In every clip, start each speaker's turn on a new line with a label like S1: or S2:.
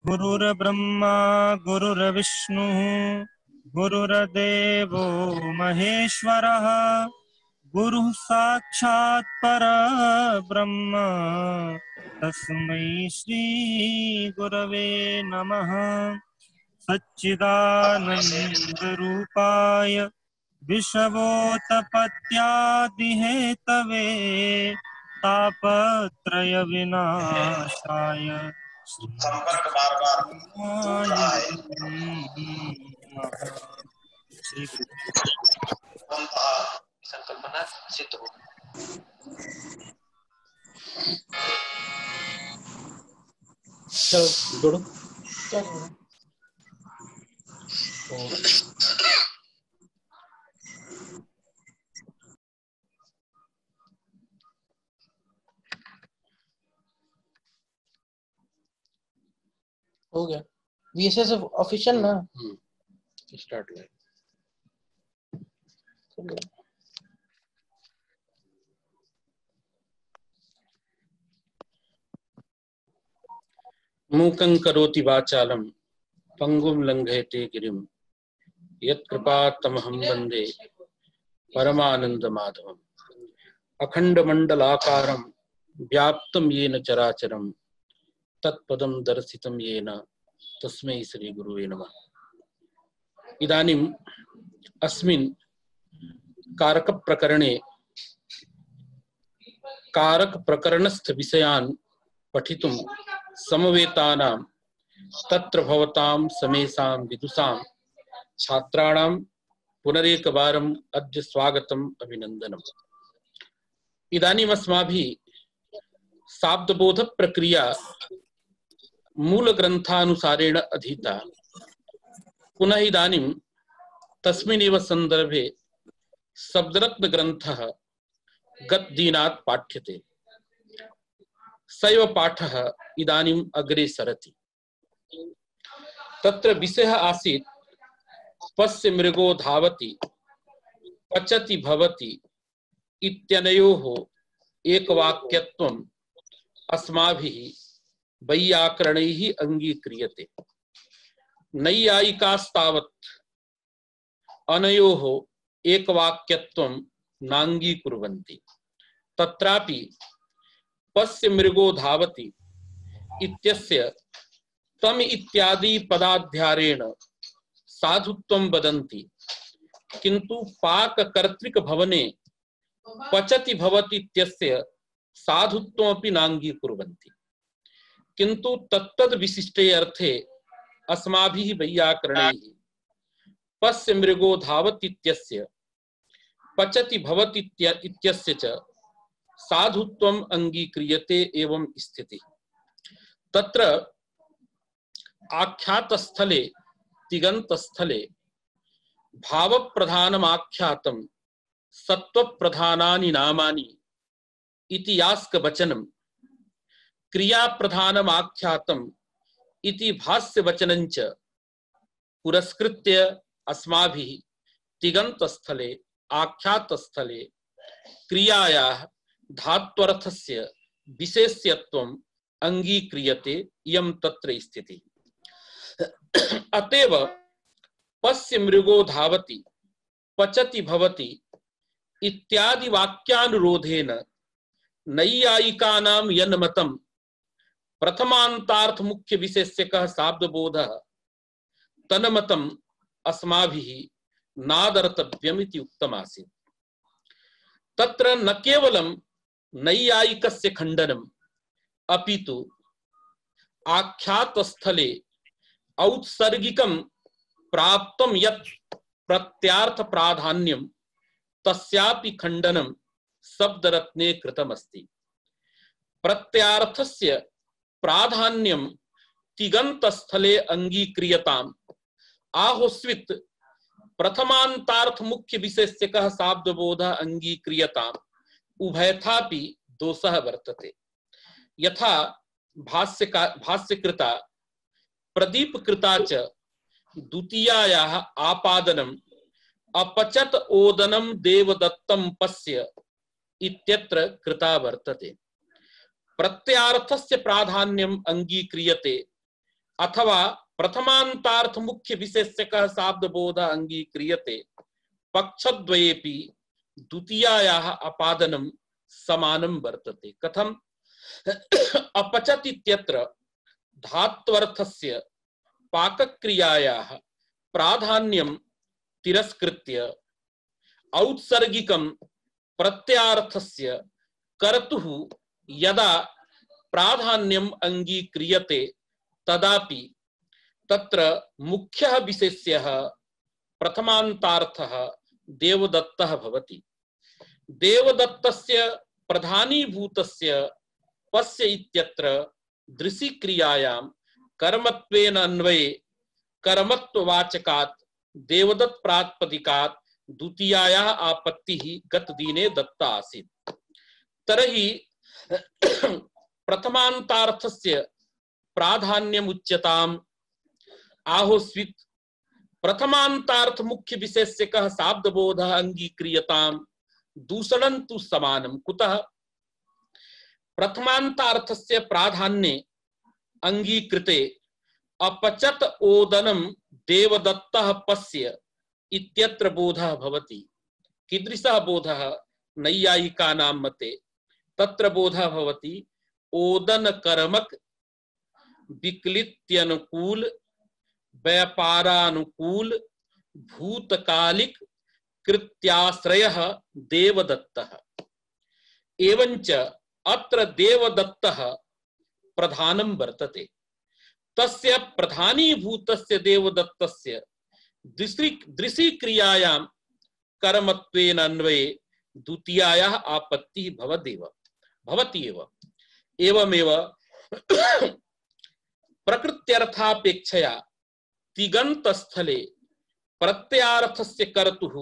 S1: गुरुर्ब्रह्मा गुरुर्विष्णुः गुरुर्देवो महेश्वरः गुरुः साक्षात् परब्रह्म तस्मै श्री गुरवे नमः। सच्चिदानंद रूपाय विश्वोत्पत्त्यादिहेतवे तापत्रय विनाशाय
S2: संपर्क बार बार
S1: श्री
S2: संकल्पना सिद्ध हो। चलो जोड़ो। हो गया। VSS ऑफिशियल ना स्टार्ट है। मूकं करोति वाचालं पंगुं लंघयते गिरिं यत्कृपात्तमहं वन्दे परमानन्दमाधवम्। अखण्डमण्डलाकारं व्याप्तं येन चराचरं तत्पदं दर्शितं येन तस्मै श्री गुरुवे नमः। इदानीम् अस्मिन् कारक प्रकरणे कारक प्रकरणस्थ विषयान् पठितुं समवेतानां तत्र भवतां समेषां विदुषां छात्राणां पुनरेकवारम् अद्य स्वागतम् अभिनन्दनम्। इदानीम् अस्माभिः शाब्दबोध प्रक्रिया मूल ग्रंथानुसारेण अधीता। पुनः इदानीं तस्मिन्नेव संदर्भे शब्दरत्न ग्रंथः गतदिनात् पाठ्यते। सैव पाठः इदानीम् अग्रे सरति। तत्र विषयः आसीत् पश्य मृगो धावति पचति भवति इत्यनयोः एकवाक्यत्वम् अस्माभिः वैयाकरणैः अंगीक्रियते। नैयायिकास्तावत् अनयोः एकवाक्यत्वं नांगीकुर्वन्ति। तत्रापि पश्य मृगो धावति इत्यस्य तम इत्यादि पदाध्यारेण साधुत्वं वदन्ति, किन्तु पाककर्तृक भवने पचति भवति इत्यस्य साधुत्वमपि नांगीकुर्वन्ति। किन्तु तत्तद् विशिष्टे अर्थे अस्माभिः वैयाकरणैः पश्य मृगो धावति इत्यस्य पचति भवति इत्यस्य च साधुत्वम् अंगीक्रियते एवं स्थितिः। तत्र आख्यातस्थले तिगन्तस्थले भावप्रधानमाख्यातं सत्वप्रधानानि नामानि इति यास्कवचनं क्रियाप्रधानमाख्यातम् इति भाष्यवचनञ्च पुरस्कृत्य अस्माभिः तिगन्तस्थले आख्यातस्थले क्रियायाः धात्वर्थस्य विशेष्यत्वम् अंगीक्रियते। इयं तत्र स्थितिः। अतएव पश्य मृगो धावति पचति भवति इत्यादि वाक्यानुरोधेन नैयायिकानां यन्मतं प्रथमान्तार्थ मुख्य विशेष्यकः शाब्दबोधः तन्मतम् अस्माभिः नादर्तव्यम् इति उक्तमासीत्। तत्र न केवलं नैयायिकस्य खण्डनम् अपितु आख्यातस्थले औत्सर्गिकं प्राप्तं यत् प्रत्यार्थ प्राधान्यं तस्यापि खण्डनं शब्दरत्ने कृतमस्ति। प्रत्यार्थस्य प्राधान्यं तिगन्तस्थले अंगीक्रियताम् आहोस्वित् प्रथमान्तार्थ मुख्य विशेष्यकः शाब्दबोधः अंगीक्रियताम् उभयथापि दोषः वर्तते। यथा भाष्यकृता प्रदीपकृता च द्वितीयायाः आपादनम् अपचत ओदनं देवदत्तं पश्य इत्यत्र कृता वर्तते। प्रत्यार्थस्य प्राधान्यम् अंगीक्रियते अथवा प्रथमान्तार्थ मुख्य विशेष्यकः शाब्दबोधः अंगीक्रियते पक्षद्वयेपि द्वितीयायाः अपादनं समानं वर्तते। कथम्? अपचत् इत्यत्र धात्वर्थस्य पाकक्रियायाः प्राधान्यं तिरस्कृत्य औत्सर्गिकं प्रत्यार्थस्य कर्तुः यदा प्राधान्यम् अंगीक्रियते तदापि तत्र मुख्यः विशेष्यः प्रथमान्तार्थः देवदत्तः भवति। देवदत्तस्य प्रधानीभूतस्य पस्य इत्यत्र दृशिक्रियायां कर्मत्वेन अन्वये कर्मत्ववाचकात् देवदत्त प्रातिपदिकात् द्वितीयायाः आपत्तिः गतदिने दत्ता आसीत्। तर्हि प्रथमान्तार्थस्य प्राधान्यमुच्यताम् आहोस्वित् प्रथमान्तार्थ मुख्य विशेष्यकः शाब्दबोधः अंगीक्रियताम् दूषणं तु समानं। कुतः? प्रथमान्तार्थस्य प्राधान्ये अंगीकृते अपचत ओदनं देवदत्तः पस्य इत्यत्र बोधः भवति। कीदृशः बोधः? नैयायिकानां मते तत्र बोधः भवति ओदन कर्मक विक्लित्यनुकूल व्यापारानुकूल भूतकालिक कृत्याश्रयः देवदत्तः। एवंच अत्र देवदत्तः प्रधानं वर्तते। तस्य प्रधानीभूतस्य देवदत्तस्य दृशिक्रियायां कर्मत्वेन अन्वये द्वितीयायाः आपत्तिः भवति एव। एवमेव प्रकृत्यर्थापेक्षया तिगन्तस्थले प्रत्ययार्थस्य कर्तुः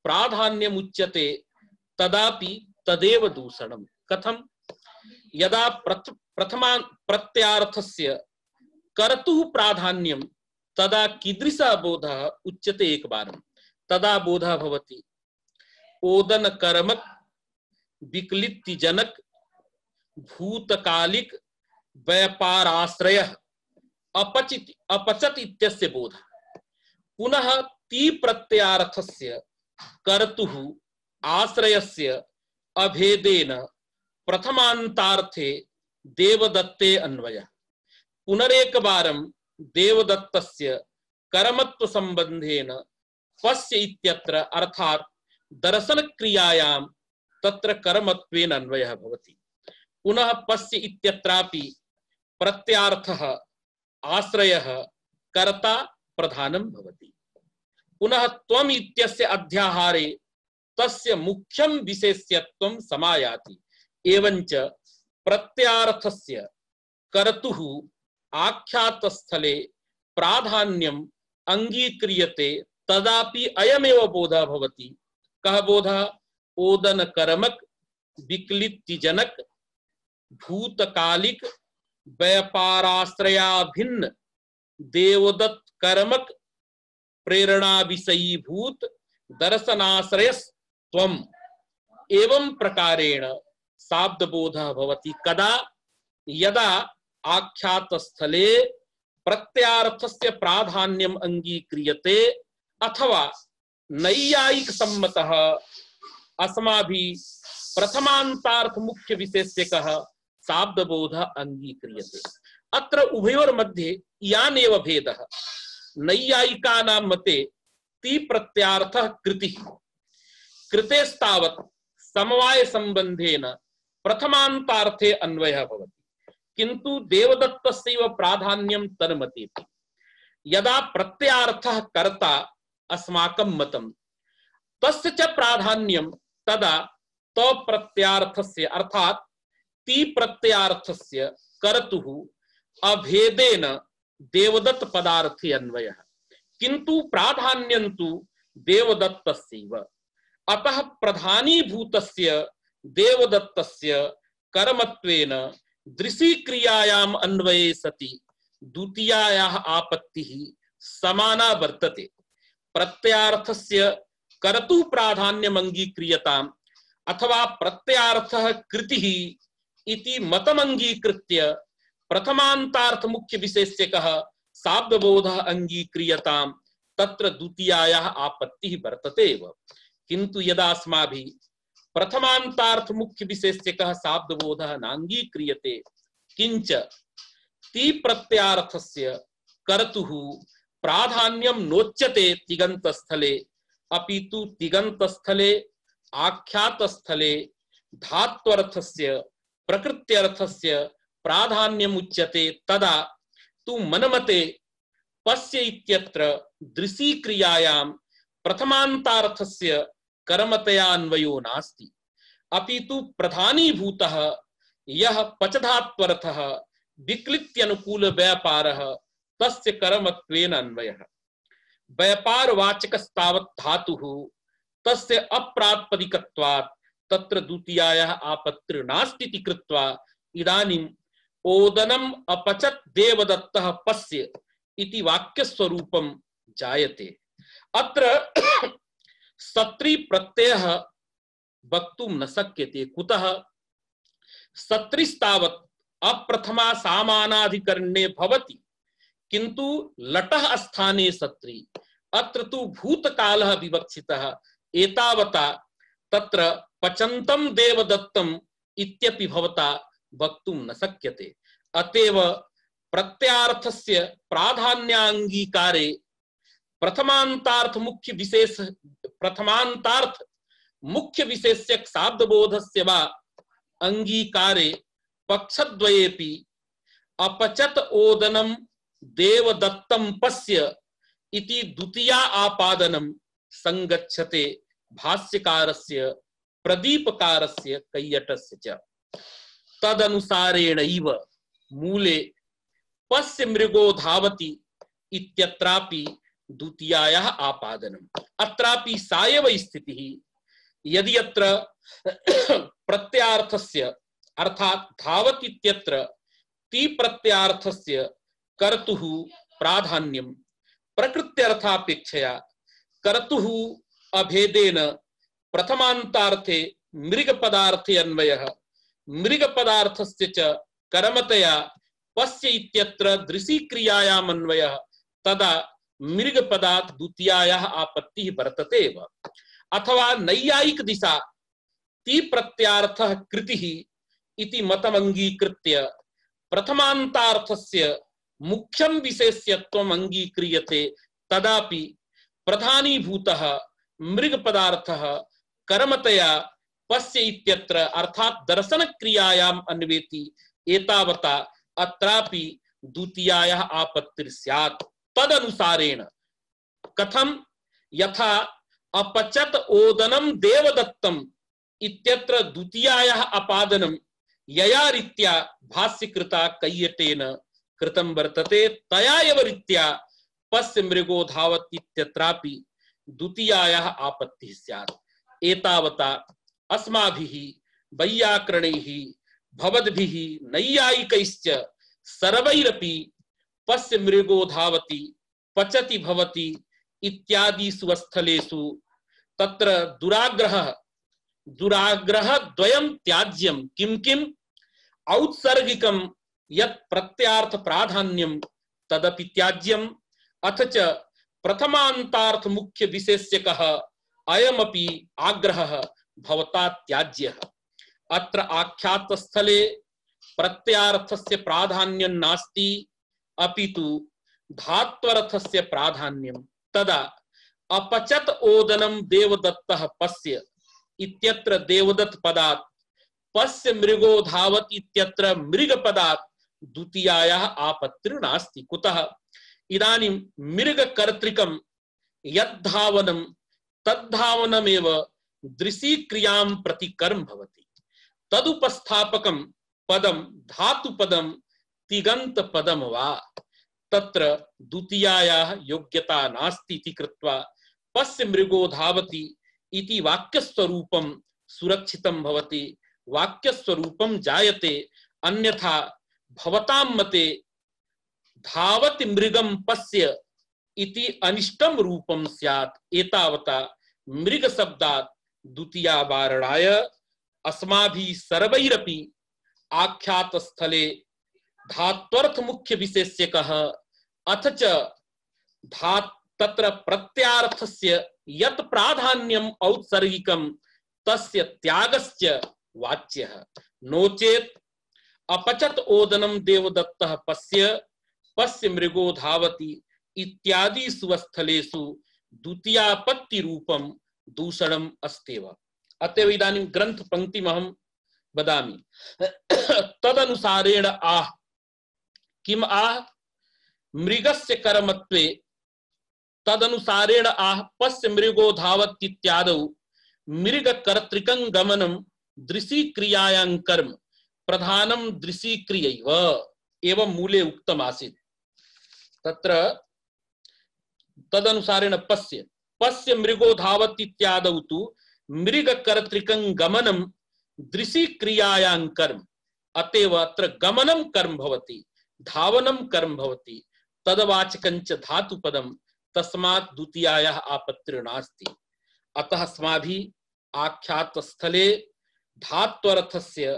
S2: प्राधान्यमुच्यते तदापि तदेव दूषणम्। कथम्? यदा प्रथमा प्रत्ययार्थस्य कर्तुः प्राधान्यं तदा कीदृशः बोधः उच्यते एकवारं। तदा बोधः भवति ओदन कर्मक विक्लित्ति जनक भूतकालिक व्यापाराश्रयः अपचत इत्यस्य बोधः। पुनः ती प्रत्ययार्थस्य कर्तुः आश्रयस्य अभेदेन प्रथमान्तार्थे देवदत्ते अन्वयः। पुनरेकवारं देवदत्तस्य कर्मत्व संबंधेन पस्य इत्यत्र अर्थात दर्शन क्रियायां तत्र कर्मत्वेन अन्वयः भवति। पुनः पस्य इत्यत्रापि प्रत्यार्थः आश्रयः कर्ता प्रधानं भवति। पुनः त्वम् इत्यस्य अध्याहारे तस्य मुख्यं विशेष्यत्वं समायाति। एवंच प्रत्यार्थस्य कर्तुः आख्यातस्थले प्राधान्यम् अंगीक्रियते तदापि अयमेव बोधः भवति। कः बोधः? ओदन कर्मक विक्लित्ति जनक भूतकालिक व्यापाराश्रयाभिन्न देवदत्त कर्मक प्रेरणा विषयीभूत दर्शनाश्रयस्त्वम्। एवं प्रकारेण शाब्दबोधः भवति। कदा? यदा आख्यातस्थले प्रत्यार्थस्य प्राधान्यम् अंगीक्रियते अथवा नैयायिक सम्मतः अस्माभिः प्रथमान्तार्थ मुख्य विशेष्यकः शाब्दबोधः अंगीक्रियते। अत्र उभयोर्मध्ये यानेव भेदः। नैयायिकानां मते ती प्रत्यार्थः कृतिः। कृतेस्तावत् समवाय संबंधेन प्रथमान्तार्थे अन्वयः भवति, किन्तु देवदत्तस्यैव प्राधान्यं तन्मतेऽपि। यदा प्रत्यार्थः कर्ता अस्माकं मतं तस्य च प्राधान्यं तदा तप्रत्यार्थस्य अर्थात ती प्रत्यार्थस्य कर्तुः अभेदेन देवदत्त पदार्थे अन्वयः, किन्तु प्राधान्यं तु देवदत्तस्यैव। अतः प्रधानीभूतस्य देवदत्तस्य कर्मत्वेन दृशिक्रियायाम् अन्वये सति द्वितीयायाः आपत्तिः समाना वर्तते। प्रत्यार्थस्य कर्तुः प्राधान्यम् अंगीक्रियताम् अथवा प्रत्यार्थः कृतिः इति मतमंगीकृत्य प्रथमांतार्थ मुख्य विशेष्यकः शाब्दबोधः अंगीक्रियताम् तत्र द्वितीयायाः आपत्तिः वर्तते एव। किन्तु यदा अस्माभिः प्रथमांतार्थ मुख्य विशेष्यकः शाब्दबोधः नांगीक्रियते किंच ति प्रत्यार्थस्य कर्तुः प्राधान्यं नोच्यते तिगन्तस्थले अपितु तिगन्तस्थले आख्यातस्थले धात्वर्थस्य प्रकृत्यर्थस्य प्राधान्यमुच्यते तदा तु मनमते पश्य इत्यत्र दृशी क्रियायां प्रथमांतार्थस्य कर्मतया अन्वयो नास्ति अपितु प्रधानीभूतः यः पचधात्वर्थः विक्लित्यनुकूल व्यापारः तस्य कर्मत्वेन अन्वयः। व्यापारवाचकस्तावत् धातुः तस्य अप्रातिपदिकत्वात् तत्र द्वितीयायाः आपत्तिर्नास्तीति कृत्वा इदानीम् ओदनम् अपचत् देवदत्तः पश्य इति वाक्यस्वरूपं जायते। अत्र सत्री प्रत्ययः वक्तुं न शक्यते। कुतः? सत्रिस्तावत् अप्रथमा सामानाधिकरणे भवति किन्तु लटः स्थाने सत्री। अत्र तु भूतकालः विवक्षितः एतावता तत्र पचन्तं देवदत्तम् इत्यपि भवता वक्तुं न शक्यते। अतएव प्रत्यार्थस्य प्राधान्याङ्गीकारे प्रथमांतार्थ मुख्य विशेष्यक शाब्दबोधस्य वा अंगीकारे पक्षद्वयेपि अपचत ओदनं देवदत्तं पश्य इति द्वितीया आपादनं संगच्छते भाष्यकारस्य प्रदीपकारस्य कैयटस्य च। तदनुसारेणैव मूले पश्य मृगो धावति इत्यत्रापि द्वितीयायाः आपादनम्। अत्रापि सायव स्थितिः। यदि अत्र प्रत्यार्थस्य अर्थात धावति इत्यत्र ति प्रत्यार्थस्य कर्तुः प्राधान्यं प्रकृत्यर्थापेक्षया कर्तुः अभेदेन प्रथमान्तार्थे मृगपदार्थे अन्वयः मृगपदार्थस्य च कर्मतया पश्य इत्यत्र दृशी क्रियायाम् अन्वयः तदा मृगपदात् द्वितीयायाः आपत्तिः वर्तते एव। अथवा नैयायिक दिशा ति प्रत्यार्थः कृतिः इति मतमंगीकृत्य प्रथमान्तार्थस्य मुख्यं विशेष्यत्वम् अंगीक्रियते तदापि प्रधानीभूतः मृगपदार्थः कर्मतया पश्य इत्यत्र अर्थात दर्शन क्रियायाम् अन्वेति एतावता अत्रापि द्वितीयायाः आपत्तिः स्यात्। तदनुसारेण कथं? यथा अपचत ओदनं देवदत्तम् इत्यत्र द्वितीयायाः अपादनं यया रीत्या भाष्यकृता कैयटेन कृतं वर्तते तया एव रीत्या पश्य मृगो धावत् इत्यत्रापि द्वितीयायाः आपत्तिः स्यात्। एतावता अस्माभिः वैयाकरणैः भवद्भिः नैयायिकैश्च सर्वैरपि पश्य मृगो धावति पचति भवति इत्यादिषु स्थलेषु तत्र दुराग्रह द्वयं त्याज्यं किं किम् औत्सर्गिकं यत् प्रत्यार्थ प्राधान्यं तदपि त्याज्यम् अथ च प्रथमान्तार्थ मुख्य विशेष्यकः अयमपि आग्रहः भवता त्याज्यः। अत्र आख्यात स्थले प्रत्यार्थस्य प्राधान्यं नास्ति अपितु धात्वर्थस्य प्राधान्यं। तदा अपचत ओदनं देवदत्तः पश्य इत्यत्र देवदत्त पदात् पश्य मृगो धावत् इत्यत्र मृगपदात् द्वितीयायाः आपत्तिर्नास्ति। कुतः? इदानीं मृगकर्तृकं यद्धावनं तद्धावनमेव दृशी क्रियां प्रति कर्म भवति। तदुपस्थापकं पदं धातुपदं तिगंत पदम वा तत्र द्वितीयायाः योग्यता नास्ति इति कृत्वा पश्य मृगो धावति इति वाक्यस्वरूपं सुरक्षितं भवति, वाक्यस्वरूपं जायते। अन्यथा भवतां मते धावति मृगं पश्य इति अनिष्टं रूपं स्यात्। एतावता मृग शब्दात् द्वितीया वारणाय अस्माभिः सर्वैरपि आख्यात स्थले धात्वर्थ मुख्य विशेष्यकः अथ च तत्र प्रत्यार्थस्य यत् प्राधान्यम् औत्सर्गिकं तस्य त्यागस्य वाच्यः। नो चेत् अपचत ओदनं देवदत्तः पश्य मृगो धावति इत्यादि सुवस्थलेषु द्वितीयापत्ति रूपं दूषणम् अस्त्येव। अतएव इदानीं ग्रंथ पंक्तिमहं वदामि। तदनुसारेण आह किम आह मृगस्य कर्मत्वे तदनुसारेण आह पश्य मृगो धावतीत्यादौ मृग कर्तृकं गमनं दृशी क्रियायां कर्म प्रधानं दृशी क्रियैव एवं मूले उक्तम आसीत्। तत्र तदनुसारेण पश्य मृगो धावतीत्यादौ तु मृग कर्तृकं गमनं दृशी क्रियायां कर्म, अतएव अत्र गमनं कर्म भवति, धावनं कर्म भवति, तदवाचकञ्च धातुपदं, तस्मात् द्वितीयायाः आपत्तिर्नास्ति। अतः अस्माभिः आख्यात स्थले धात्वर्थस्य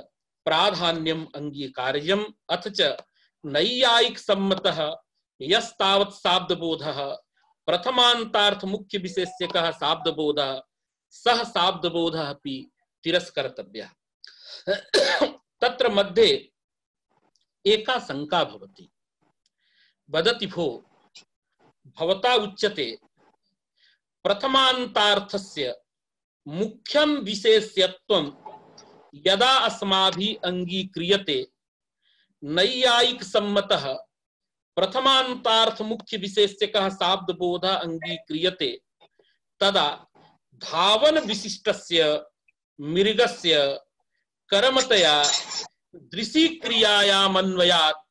S2: प्राधान्यम् अंगीकार्यम्। अथ च नैयायिक सम्मतः यस्तावत् शाब्दबोधः प्रथमान्तार्थ मुख्य विशेष्यकः शाब्दबोधः सह शाब्दबोधः अपि तिरस्कर्तव्यः। तत्र मध्ये एका शंका भवति। वदति भो भवता उच्यते प्रथमान्तार्थस्य मुख्यं विशेष्यत्वं यदा अस्माभिः अंगीक्रियते नैयायिक सम्मतः प्रथमान्तार्थ मुख्य विशेष्यकः शाब्दबोधः अंगीक्रियते तदा धावन विशिष्टस्य मृगस्य कर्मतया दृशी क्रियायामन्वयात्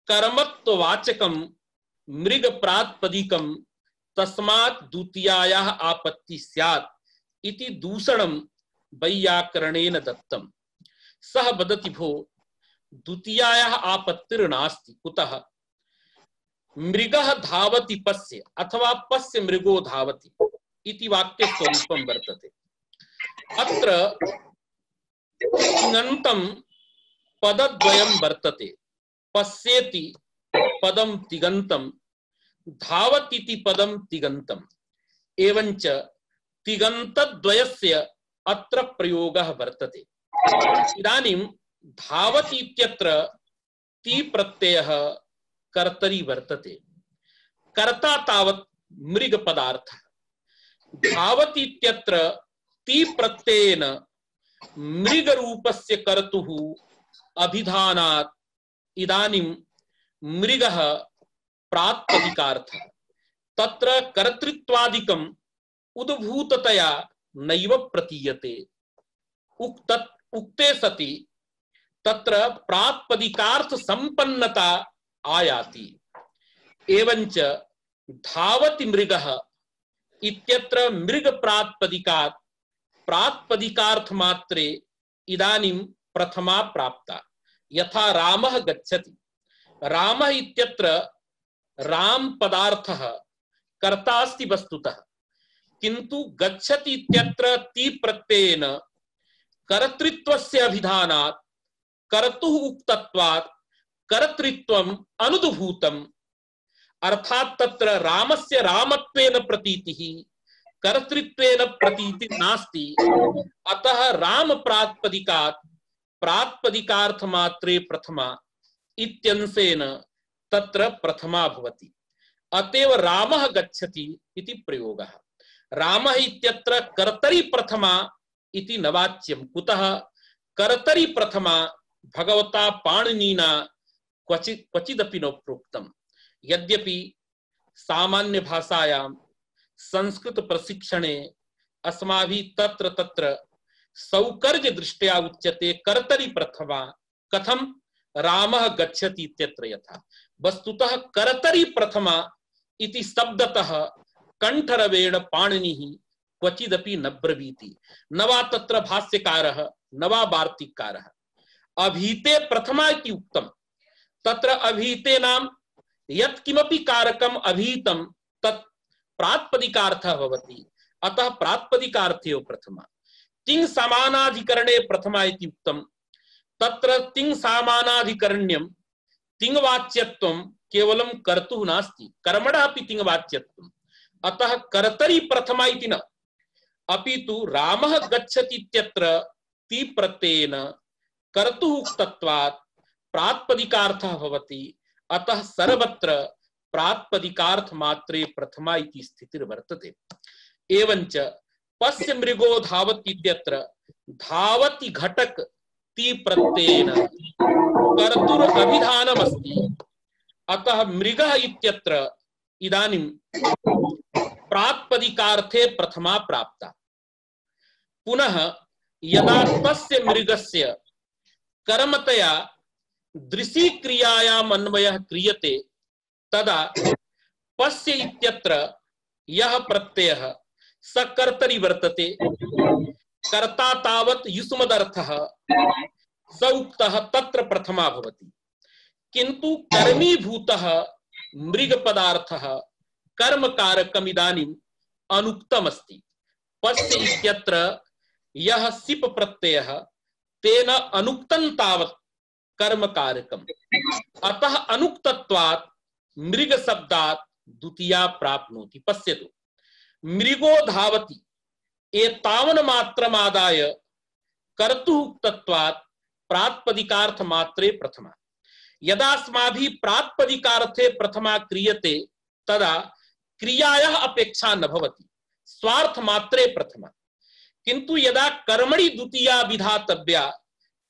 S2: कर्मत्ववाचकं मृग प्रातिपदिकं तस्मात् द्वितीयायाः आपत्ति स्यात् इति दूषणं वैयाकरणेन दत्तम्। सः वदति भो द्वितीयायाः आपत्तिर्नास्ति। कुतः? मृगः धावति पश्य अथवा पश्य मृगो धावति इति वाक्य स्वरूपं वर्तते। अत्र तिङन्तं पदद्वयं वर्तते। पश्येति पदं तिङन्तं, धावतीति पदं तिङन्तं। एवञ्च तिङन्तद्वयस्य अत्र प्रयोगः वर्तते। इदानीं धावति इत्यत्र ति प्रत्ययः कर्तरि वर्तते। कर्ता तावत् मृग पदार्थः। धावति इत्यत्र ति प्रत्ययेन मृग रूपस्य कर्तुः अभिधानात् इदानीं मृगः प्रातिपदिकार्थः। तत्र कर्तृत्वादिकम् उद्भूततया नैव प्रतीयते। उक्ते सति तत्र प्रातिपदिकार्थ संपन्नता आयाति। एवञ्च धावति मृगः इत्यत्र मृग प्रातिपदिकात् प्रातिपदिकार्थ मात्रे इदानीं प्रथमा प्राप्ता। यथा रामः गच्छति, रामः इत्यत्र राम पदार्थः कर्ता अस्ति वस्तुतः, किंतु गच्छति इत्यत्र ति प्रत्ययेन कर्तृत्वस्य अभिधानात् कर्तुः उक्तत्वात् कर्तृत्वम् अनुद्भूतम्। अर्थात् तत्र रामस्य रामत्वेन प्रतीतिः कर्तृत्वेन प्रतीतिः नास्ति। अतः राम प्रातिपदिकात् प्रातिपदिकार्थ मात्रे प्रथमा इत्यंशेन तत्र प्रथमा भवति। अतएव रामः गच्छति इति प्रयोगः। रामः इत्यत्र कर्तरि प्रथमा इति न वाच्यं। कुतः? कर्तरि प्रथमा भगवता पाणिनिना क्वचिदपि न प्रोक्तम्। यद्यपि सामान्य भाषायां संस्कृत प्रशिक्षणे अस्माभिः तत्र तत्र सौकर्य दृष्ट्या उच्यते कर्तरि प्रथमा। कथं? रामः गच्छति इत्यत्र यथा। वस्तुतः कर्तरि प्रथमा इति शब्दतः कंठरवेण पाणिनिः क्वचिदपि न ब्रवीति। न वा तत्र भाष्यकारः न वा वार्तिककारः। अभीते प्रथमा इति उक्तम्। तत्र अभीते नाम यत्किमपि कारकम् अभीतं तत् प्रातिपदिकार्थः भवति। अतः प्रातिपदिकार्थेव प्रथमा। तिङ् समानाधिकरणे प्रथमा इति उक्तम्। तत्र तिङ् समानाधिकरण्यं तिङ्वाच्यत्वं केवलं कर्तुः नास्ति, कर्मणः अपि तिङ्वाच्यत्वम्। अतः कर्तरि प्रथमा इति न, अपि तु रामः गच्छति इत्यत्र ति प्रत्ययेन कर्तुः उक्तत्वात् प्रातिपदिकार्थः भवति। अतः सर्वत्र प्रातिपदिकार्थ मात्रे प्रथमा इति स्थितिर्वर्तते। एवञ्च पश्य मृगो धावति इत्यत्र धावति घटक ति प्रत्ययेन कर्तुर अभिधानमस्ति। अतः मृगः इत्यत्र इदानीं प्रातिपदिकार्थे प्रथमा प्राप्ता। पुनः यदा तस्य मृगस्य कर्मतया दृशि क्रियायाम् अन्वयः क्रियते तदा पश्य इत्यत्र यः प्रत्ययः सकर्तरि वर्तते। कर्ता तावत् युष्मदर्थः स उक्तः तत्र प्रथमा भवति, किन्तु कर्मीभूतः मृगपदार्थः कर्मकारकम् इदानीम् अनुक्तमस्ति। पश्य इत्यत्र यः सिप् प्रत्ययः तेन अनुक्तं तावत् कर्मकारकम्। अतः अनुक्तत्वात् मृगशब्दात् द्वितीया प्राप्नोति। पश्यतु, मृगो धावति एतावन् मात्रमादाय कर्तुः उक्तत्वात् प्रातिपदिकार्थ मात्रे प्रथमा। यदा अस्माभिः प्रातिपदिकार्थे प्रथमा क्रियते तदा क्रियायाः अपेक्षा न भवति, स्वार्थ मात्रे प्रथमा। किन्तु यदा कर्मणि द्वितीया विधातव्या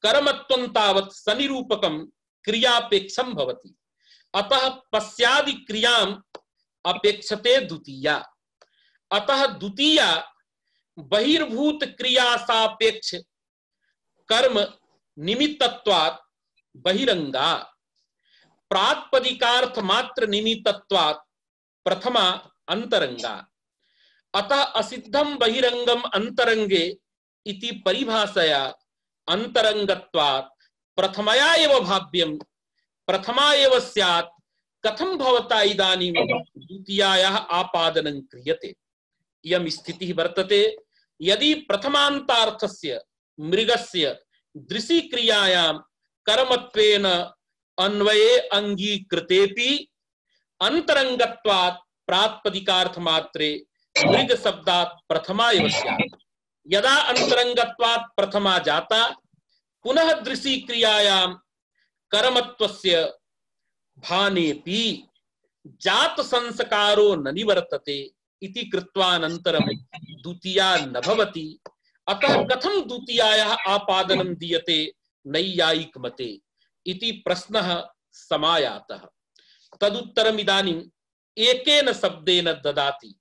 S2: कर्मत्वं तावत् सनिरूपकं क्रियापेक्षं भवति। अतः पश्यादि क्रियाम् अपेक्षते द्वितीया। अतः द्वितीया बहिर्भूत क्रिया सापेक्ष कर्म निमित्तत्वात् बहिरंगा, प्रातिपदिकार्थ मात्र निमित्तत्वात् प्रथमा अंतरंगा। अतः असिद्धं बहिरंगम अंतरंगे इति परिभाषया अंतरंगत्वात् प्रथमया एव भाव्यं प्रथमा एव स्यात्। कथं भवता इदानीं द्वितीयायाः आपादनं क्रियते? इयं स्थितिः वर्तते। यदि प्रथमान्तार्थस्य मृगस्य दृशि क्रियायां कर्मत्वेन अन्वये अंगीकृतेपि अंतरंगत्वात् प्रातिपदिकार्थ मात्रे मृग शब्दात् प्रथमा एव स्यात्। यदा अंतरंगत्वात् प्रथमा जाता पुनः दृशि क्रियायां कर्मत्वस्य भानेपि जात संस्कारो न निवर्तते इति कृत्वानन्तरं द्वितीया न भवति। अतः कथं द्वितीयायाः आपादनं दीयते नैयायिक मते इति प्रश्नः समायातः। तदुत्तरम् इदानीम् एकेन शब्देन ददाति।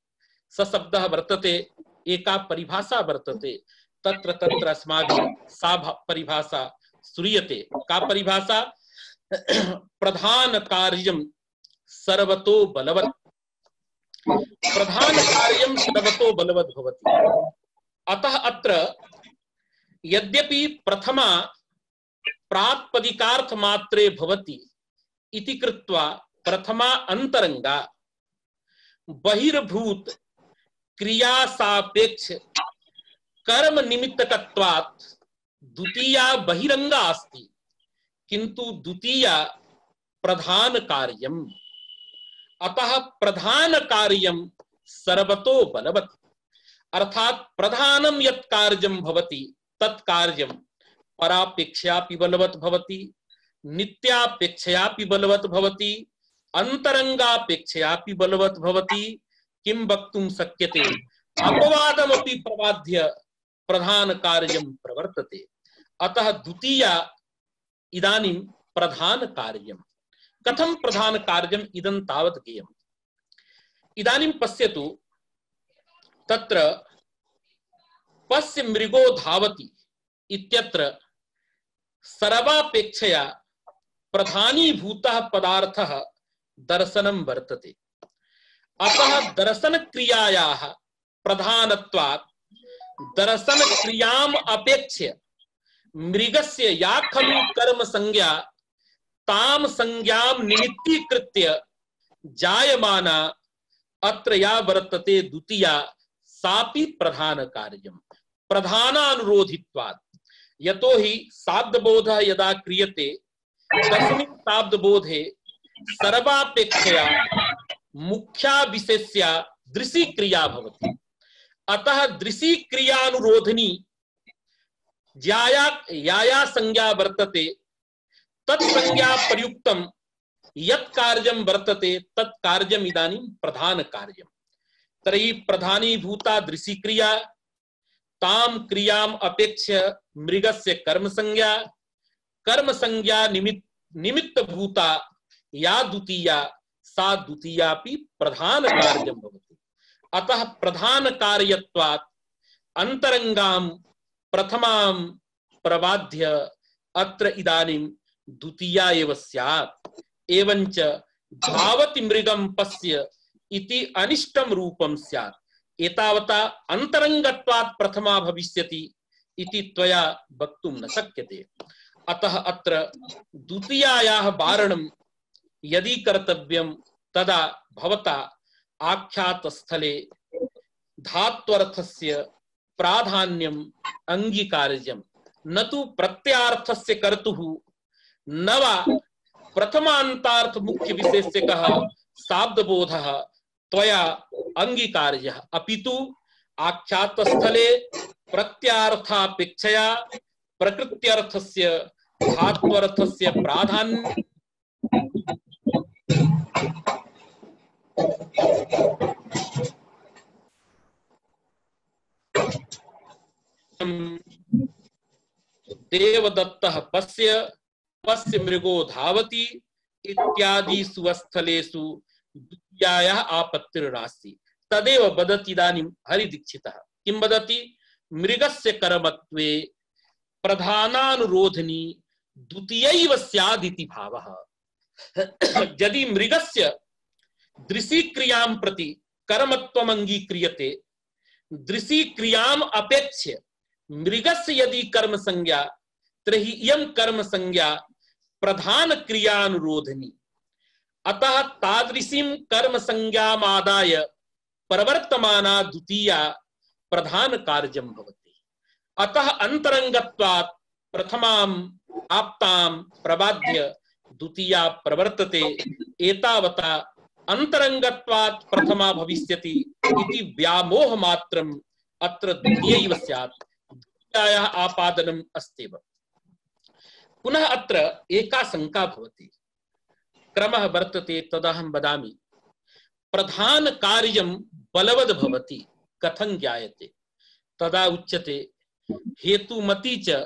S2: स शब्दः वर्तते, एका परिभाषा वर्तते, तत्र तत्र अस्माभिः सा परिभाषा श्रूयते। का परिभाषा? प्रधान कार्यं सर्वतो बलवत्। प्रधान कार्यं सर्वतो बलवत् भवति। अतः अत्र यद्यपि प्रथमा प्रातिपदिकार्थ मात्रे भवति इति कृत्वा प्रथमा अंतरंगा, बहिर्भूत क्रिया सापेक्ष कर्म निमित्तकत्वात् द्वितीया बहिरंगा अस्ति, किंतु द्वितीया प्रधान कार्यम्। अतः प्रधान कार्यं सर्वतो बलवत्, अर्थात प्रधानं यत् कार्यं भवति तत् कार्यं परापेक्षयापि बलवत् भवति, नित्यापेक्षयापि बलवत् भवति, अंतरंगापेक्षयापि बलवत् भवति। किं वक्तुं शक्यते? अपवादमपि प्रबाध्य प्रधान कार्यं प्रवर्तते। अतः द्वितीया इदानीं प्रधान कार्यं। कथं प्रधान कार्यम् इदं तावत् ज्ञेयम्। इदानीं पश्यतु, तत्र पश्य मृगो धावति इत्यत्र सर्वापेक्षया प्रधानीभूतः पदार्थः दर्शनं वर्तते। अतः दर्शन क्रियायाः प्रधानत्वात् दर्शन क्रियाम् अपेक्ष्य मृगस्य या खलु कर्म संज्ञा ताम संज्ञां निमित्तीकृत्य जायमाना अत्र या वर्तते द्वितीया सापि प्रधान कार्यम् प्रधानानुरोधित्वात्। यतो हि साध्यबोधः यदा क्रियते तस्मिन् शाब्दबोधे सर्वापेक्षया मुख्या विशेष्या दृशी क्रिया भवति। अतः दृशी क्रियानुरोधिनी या संज्ञा वर्तते तत्संज्ञा प्रयुक्तम यत् कार्यं वर्तते तत् कार्यम् इदानीं प्रधान कार्यम्। तर्हि प्रधानीभूता दृशी क्रिया ताम क्रियाम अपेक्ष्य मृगस्य कर्म संज्ञा निमित्त भूता या द्वितीया सा द्वितीयापि प्रधान कार्यं भवति। अतः प्रधान कार्यत्वात् अंतरंगाम प्रथमां प्रबाध्य अत्र इदानीं द्वितीया एव स्यात्। एवंच धावति मृगं पश्य इति अनिष्टं रूपं स्यात्। एतावता अंतरंगत्वात् प्रथमा भविष्यति इति त्वया वक्तुं न शक्यते। अतः अत्र द्वितीयायाः वारणं यदि कर्तव्यं तदा भवता आख्यात स्थले धात्वर्थस्य प्राधान्यम अंगीकार्यम न तु प्रत्यार्थस्य कर्तुः न वा प्रथमान्तार्थ मुख्य विशेषकः शाब्दबोधः त्वया अंगीकार्यः अपितु आख्यात स्थले प्रत्यार्थापेक्षया प्रकृत्यर्थस्य धात्वर्थस्य प्राधान्यम देवदत्तः पश्य पश्य मृगो धावति इत्यादि सुस्थलेषु द्वितीयायाः आपत्तिर्नास्ति। तदेव वदति इदानीं हरिदीक्षितः। किं वदति? मृगस्य कर्मत्वे प्रधानानुरोधिनी द्वितीयैव स्यादिति भावः। यदि मृगस्य दृशी क्रियां प्रति कर्मत्वम् अंगीक्रियते, दृशी क्रियाम् अपेक्ष्य मृगस्य यदि कर्म संज्ञा, तर्हि इयं कर्म संज्ञा प्रधान क्रियानुरोधिनी। अतः तादृशीं कर्म संज्ञामादाय प्रवर्तमाना द्वितीया प्रधान कार्यं भवति। अतः अंतरंगत्वात् प्रथमाम् आप्तां प्रबाध्य द्वितीया प्रवर्तते। एतावता अंतरंगत्वात् प्रथमा भविष्यति इति व्यामोह मात्रम् अत्र द्वितीयैव स्यात्। द्वितीयायाः आपादनम् अस्त्येव। पुनः अत्र एका शंका भवति। क्रमः वर्तते तदहं वदामि। प्रधान कार्यं बलवद् भवति कथं ज्ञायते? तदा उच्यते हेतुमती च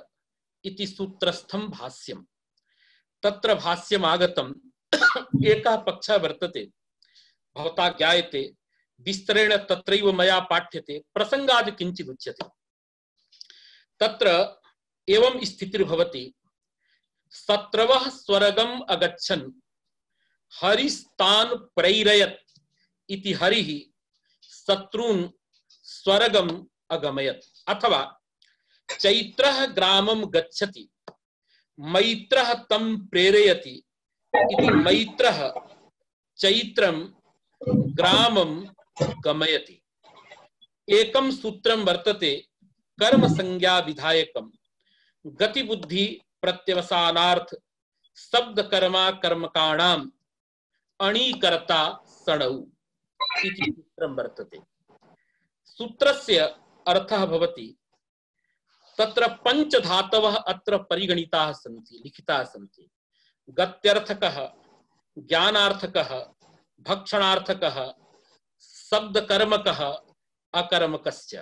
S2: इति सूत्रस्थं भाष्यम्। तत्र भाष्यम् आगतम्। एकः पक्षः वर्तते, भवता ज्ञायते, विस्तरेण तत्रैव मया पाठ्यते, प्रसंगादि किंचित् उच्यते। तत्र एवं स्थितिर्भवति। शत्रवः स्वर्गम् अगच्छन् हरिस्तान् प्रैरयत् इति हरिः शत्रून् स्वर्गम् अगमयत्। अथवा चैत्रः ग्रामं गच्छति मैत्रः तं प्रेरयति इति मैत्रः चैत्रं ग्रामं गमयति। एकं सूत्रं वर्तते कर्म संज्ञा विधायकं गति बुद्धि प्रत्यवसानार्थ शब्द कर्मा कर्मकाणाम अणीकर्ता सणौ इति सूत्रं वर्तते। सूत्रस्य अर्थः भवति तत्र पंच धातवः अत्र परिगणिताः सन्ति, लिखिताः सन्ति। गत्यर्थकः, ज्ञानार्थकः, भक्षणार्थकः, शब्दकर्मकः, अकर्मकश्च।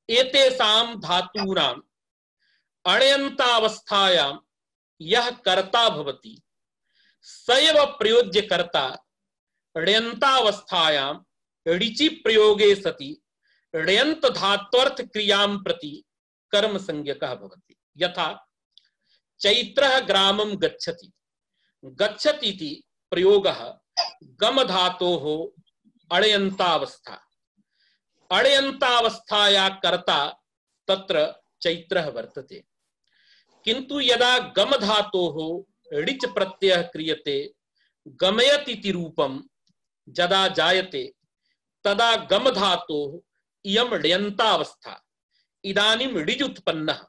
S2: एतेषां धातूनां अण्यन्तावस्थायां यः कर्ता भवति स एव प्रयोज्य कर्ता ण्यन्तावस्थायां ऋचि प्रयोगे सति ण्यन्त धात्वर्थ क्रियां प्रति कर्म संज्ञकः भवति। यथा चैत्रः ग्रामं गच्छति। गच्छति इति प्रयोगः गम धातोः अण्यन्तावस्था। अण्यन्तावस्थाया कर्ता तत्र चैत्रः वर्तते। किंतु यदा गम धातोः ऋच प्रत्ययः क्रियते गमयति इति रूपं यदा जायते तदा गम धातोः इयं ण्यन्तावस्था। इदानीं ऋज उत्पन्नः।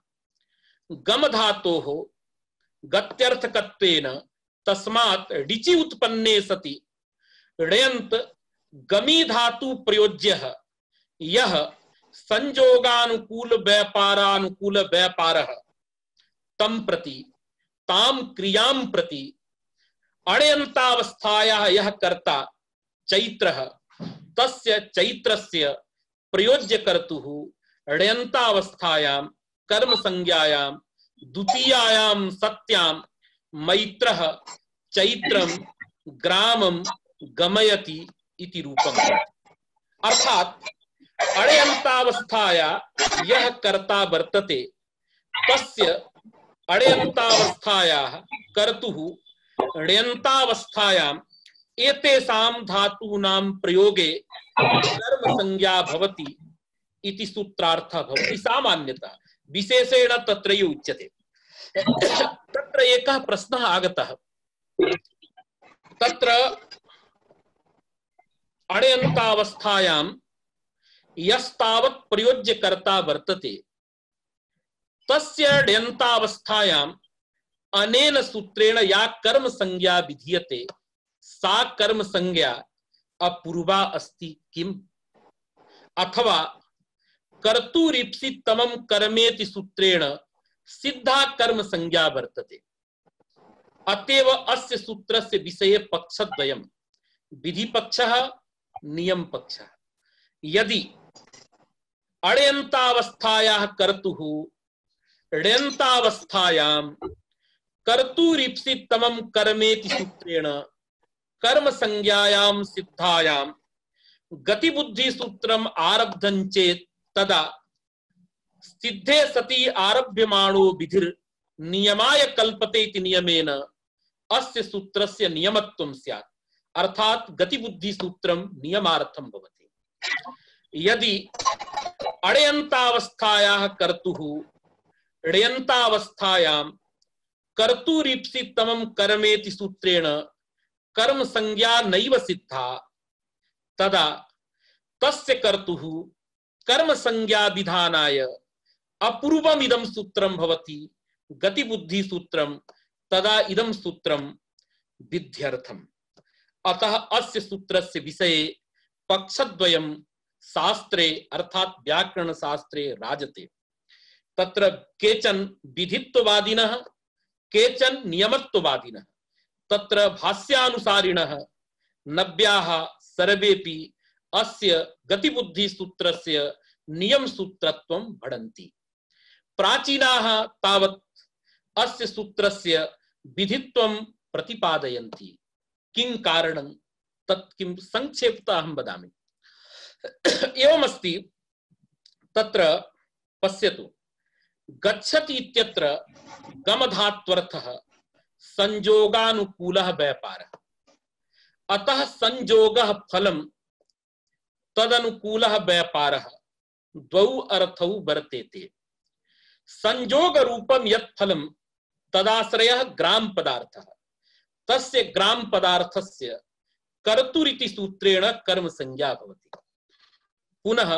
S2: गम धातोः गत्यर्थकत्वेन तस्मात् ऋचि उत्पन्ने सति ण्यन्त गमी धातु प्रयोज्यः यह संजोगानुकूल व्यापारानुकूल व्यापारः तम प्रति ताम क्रियाम प्रति अण्यन्तावस्थायाः यः कर्ता चैत्रः तस्य चैत्रस्य प्रयोज्य कर्तुः ण्यन्तावस्थायां कर्म संज्ञायां द्वितीयायां सत्यां मैत्रः चैत्रम ग्रामम गमयति इति रूपम। अर्थात अण्यन्तावस्थाया यः कर्ता वर्तते तस्य अण्यन्तावस्थायाः कर्तुः ण्यन्तावस्थायाम् एतेषां धातूनां प्रयोगे कर्म संज्ञा भवति इति सूत्रार्थः भवति सामान्यतः, विशेषेण तत्रैव उच्यते। तत्र एकः प्रश्नः आगतः, तत्र अण्यन्तावस्थायां यस्तावत् प्रयोज्यकर्ता वर्तते तस्य ण्यन्तावस्थायाम् अनेन सूत्रेण या कर्म संज्ञा विधीयते सा कर्म संज्ञा अपूर्वा अस्ति किम? अथवा कर्तुरीप्सितमं कर्मेति सूत्रेण सिद्धा कर्म संज्ञा वर्तते। अतएव अस्य सूत्रस्य विषये पक्षद्वयम्, विधि पक्षः नियम पक्षः। यदि अण्यन्तावस्थायाः कर्तुः ण्यन्तावस्थायां कर्तुरीप्सितमं कर्मेति सूत्रेण कर्म संज्ञायां सिद्धायां गतिबुद्धि सूत्रम आरब्धं चेत् तदा सिद्धे सति आरभ्यमाणो विधिर् नियमाय कल्पते इति नियमेन अस्य सूत्रस्य नियमत्वं स्यात्। अर्थात गतिबुद्धि सूत्रम नियमार्थं भवति। यदि अण्यन्तावस्थायाः कर्तुः ण्यन्तावस्थायां कर्तुरीप्सितमं कर्मेति सूत्रेण कर्म संज्ञा नैव सिद्धा तदा तस्य कर्तुः कर्म संज्ञा विधानाय अपूर्वमिदं सूत्रं भवति गतिबुद्धि सूत्रम, तदा इदं सूत्रम विध्यर्थम्। अतः अस्य सूत्रस्य विषये पक्षद्वयं शास्त्रे अर्थात व्याकरण शास्त्रे राजते। तत्र केचन विधित्ववादिनः केचन नियमत्ववादिनः। तत्र भाष्यानुसारिणः नव्याः सर्वेपि अस्य गतिबुद्धि सूत्रस्य नियम सूत्रत्वं भणन्ति। प्राचीनाः तावत् अस्य सूत्रस्य विधित्वं प्रतिपादयन्ति। किं कारणं तत् किं संक्षेपतः अहं वदामि। एवमस्ति, तत्र पश्यतु, गच्छति इत्यत्र गमधात्वर्थः संजोगानुकूलः व्यापारः। अतः संजोगः फलं तदनुकूलः व्यापारः द्वौ अर्थौ वर्तेते। संजोग रूपं यत् फलं तदाश्रयः ग्राम पदार्थः, तस्य ग्राम पदार्थस्य कर्तुरिति सूत्रेण कर्म संज्ञा भवति। पुनः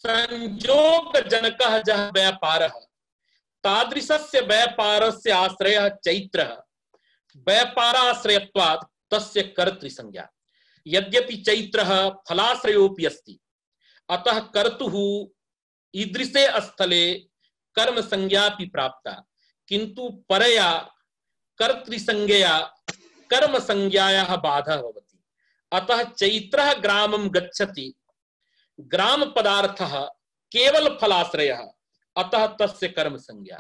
S2: संजोगजनकः यः व्यापारः तादृशस्य व्यापारस्य आश्रयः चैत्रः, व्यापाराश्रयत्वात् तस्य कर्तृसंज्ञा। यद्यपि चैत्रः फलाश्रयोऽपि अस्ति, अतः कर्तुः ईदृशे स्थले कर्म संज्ञापि प्राप्ता, किंतु परया कर्तृसंज्ञया कर्म संज्ञायाः बाधः भवति। अतः चैत्रः ग्रामं गच्छति, ग्राम पदार्थः केवल फलाश्रयः, अतः तस्य कर्म संज्ञा।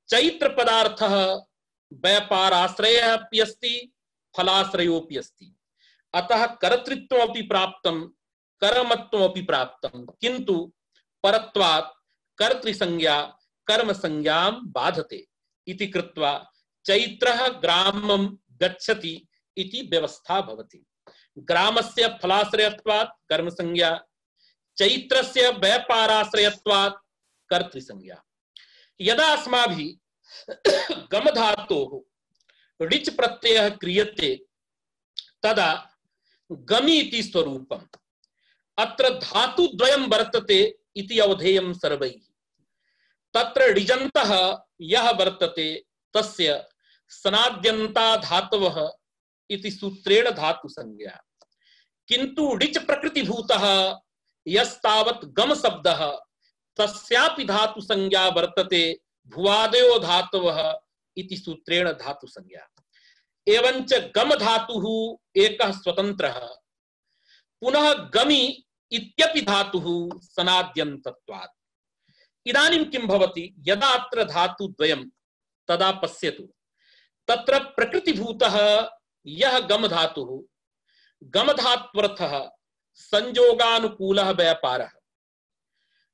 S2: चैत्र पदार्थः व्यापाराश्रयः अपि अस्ति, फलाश्रयोऽपि अस्ति, अतः कर्तृत्वमपि प्राप्तं कर्मत्वमपि प्राप्तं, किंतु परत्वात् कर्तृसंज्ञा कर्म संज्ञां बाधते इति कृत्वा चैत्रः ग्रामं गच्छति इति व्यवस्था भवति। ग्रामस्य फलाश्रयत्वात् कर्म संज्ञा, चैत्रस्य व्यापाराश्रयत्वात् कर्तृसंज्ञा। यदा अस्माभिः गम धातोः ऋच प्रत्ययः क्रियते तदा गमि इति स्वरूपम्। अत्र धातुद्वयं वर्तते इति अवधेयं सर्वैः। तत्र ऋजन्तः यः वर्तते तस्य सनाद्यन्ता धातवः इति सूत्रेण धातु संज्ञा। किंतु ऋच प्रकृतिभूतः यस्तावत् गम शब्दः तस्यापि धातु संज्ञा वर्तते भुवादयो धातवः इति सूत्रेण धातु संज्ञा। एवंच गम धातुः एकः स्वतन्त्रः पुनः गमि इत्यपि धातुः सनाद्यन्तत्वात्। इदानीं किं भवति, यदा अत्र धातु द्वयं तदा पश्यतु, तत्र प्रकृतिभूतः यः गम धातुः, गम धात्वर्थः संयोगानुकूलः व्यापारः,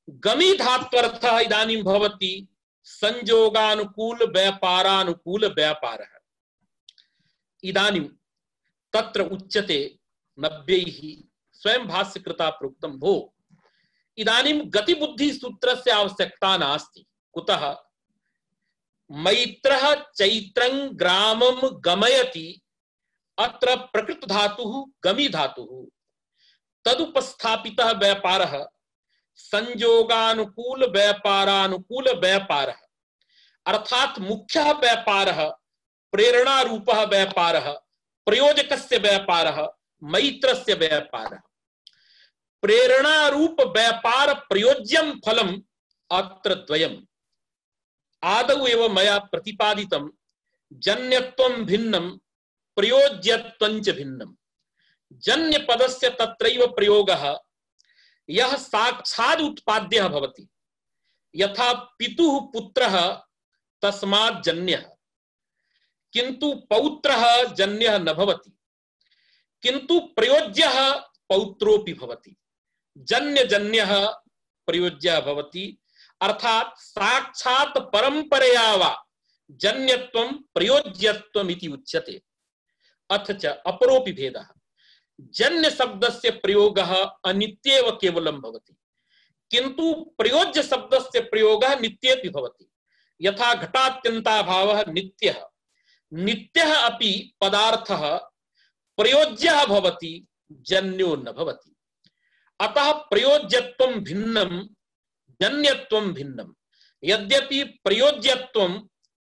S2: गमी धात्वर्थः इदानीं भवति संयोगानुकूल व्यापारानुकूल व्यापारः। इदानीं तत्र उच्यते नव्यैः स्वयं भाष्यकृता प्रोक्तं भो इदानीं गतिबुद्धि सूत्रस्य आवश्यकता नास्ति। कुतः? मैत्रः चैत्रं ग्रामं गमयति, अत्र प्रकृत धातुः गमी धातुः, तदुपस्थापितः व्यापारः संयोगानुकूल व्यापारानुकूल व्यापारः, अर्थात मुख्यः व्यापारः प्रेरणा रूपः व्यापारः, प्रयोजकस्य व्यापारः, मैत्रस्य व्यापारः। प्रेरणा रूप व्यापार प्रयोज्यं फलम् अत्र द्वयम्। आदौ एव मया प्रतिपादितं जन्यत्वं भिन्नं प्रयोज्यत्वं च भिन्नं। जन्य पदस्य तत्रैव प्रयोगः यः साक्षात् उत्पाद्यः भवति, यथा पितुः पुत्रः तस्मात् जन्यः, किंतु पौत्रः जन्यः न भवति, किंतु प्रयोज्यः पौत्रोऽपि भवति। जन्य जन्यः प्रयोज्यः भवति, अर्थात साक्षात् परंपरया वा जन्यत्वं प्रयोज्यत्वम् इति उच्यते। अथ च अपरोऽपि भेदः, जन्य शब्दस्य प्रयोगः अनित्येव केवलं भवति, किंतु प्रयोज्य शब्दस्य प्रयोगः नित्येपि भवति। यथा घटात्यन्ताभावः नित्यः, नित्यः अपि पदार्थः प्रयोज्यः भवति, जन्यो न भवति। अतः प्रयोज्यत्वं भिन्नं जन्यत्वं भिन्नं। यद्यपि प्रयोज्यत्वं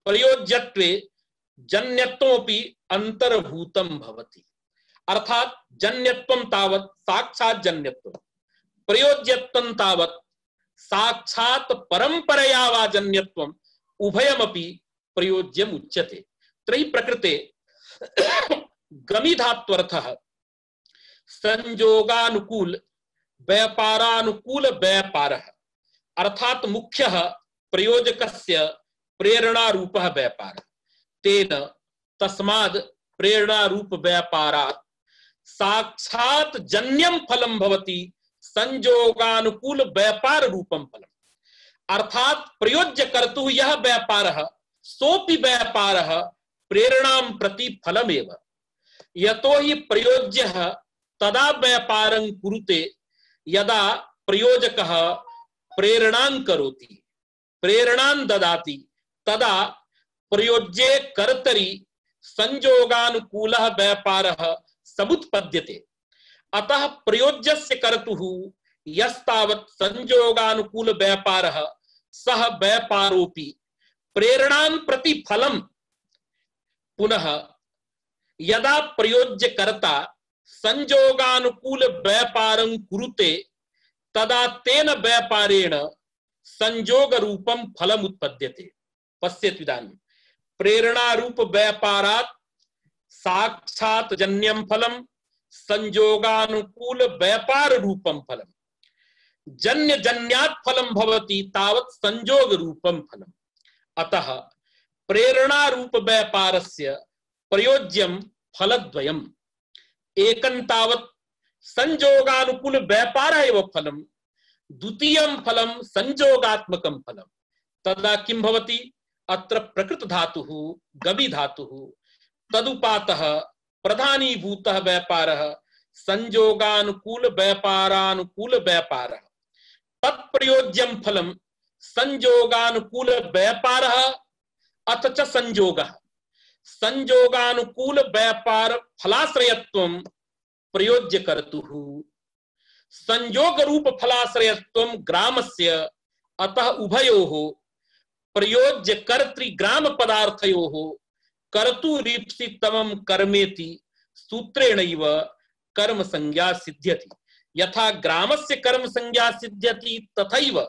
S2: प्रयोज्यत्वे जन्यत्वमपि अंतर्भूतं भवति, अर्थात जन्यत्वं तावत् साक्षात् जन्यत्वं, प्रयोज्यत्वं तावत् साक्षात् परंपरया वा जन्यत्वम्, उभयमपि प्रयोज्यम् उच्यते। त्रयी प्रकृते गमी धात्वर्थः संयोगानुकूल व्यापारानुकूल व्यापारः, अर्थात मुख्यः प्रयोजकस्य प्रेरणा रूपः व्यापारः। तेन तस्माद् प्रेरणा रूप व्यापारात् साक्षात् जन्यं फलं भवति संयोगानुकूल व्यापार रूपं फलम्। अर्थात प्रयोज्य कर्तुः यः व्यापारः सोऽपि व्यापारः प्रेरणां प्रति फलमेव। यतो हि प्रयोज्यः तदा व्यापारं कुरुते यदा प्रयोजकः प्रेरणां करोति, प्रेरणां ददाति, तदा प्रयोज्ये कर्तरि संयोगानुकूलः व्यापारः समुत्पद्यते। अतः प्रयोज्यस्य कर्तुः यस्तावत् संयोगानुकूल व्यापारः सः व्यापारोऽपि प्रेरणां प्रति फलम्। पुनः यदा प्रयोज्य कर्ता संयोगानुकूल व्यापारं कुरुते तदा तेन व्यापारेण संयोग रूपं फलम् उत्पद्यते। पश्यतु इदानीं प्रेरणा रूप व्यापारात् साक्षात् जन्यं फलं संयोगानुकूल व्यापार रूपं फलं, जन्य जन्यात् फलं भवति तावत् संयोग रूपं फलम्। अतः प्रेरणा रूप व्यापारस्य प्रयोज्यं फलद्वयम्। एकं तावत् संयोगानुकूल व्यापारः एव फलं, द्वितीयं फलं संयोगात्मकं फलं। तदा किं भवति? अत्र प्रकृत धातुः गमी धातुः तदुपातः प्रधानीभूतः व्यापारः संयोगानुकूल व्यापारानुकूल व्यापारः, तत्प्रयोज्यं फलं संयोगानुकूल व्यापारः अथ च संयोगः। संयोगानुकूल व्यापार फलाश्रयत्वं प्रयोज्य कर्तुः, संयोग रूप फलाश्रयत्वं ग्रामस्य, अतः उभयोः प्रयोज्य कर्तृ ग्राम पदार्थयोः कर्तुरीप्सितमं कर्मेति सूत्रेणैव कर्म संज्ञा सिद्ध्यति। यथा ग्रामस्य कर्म संज्ञा सिद्ध्यति तथैव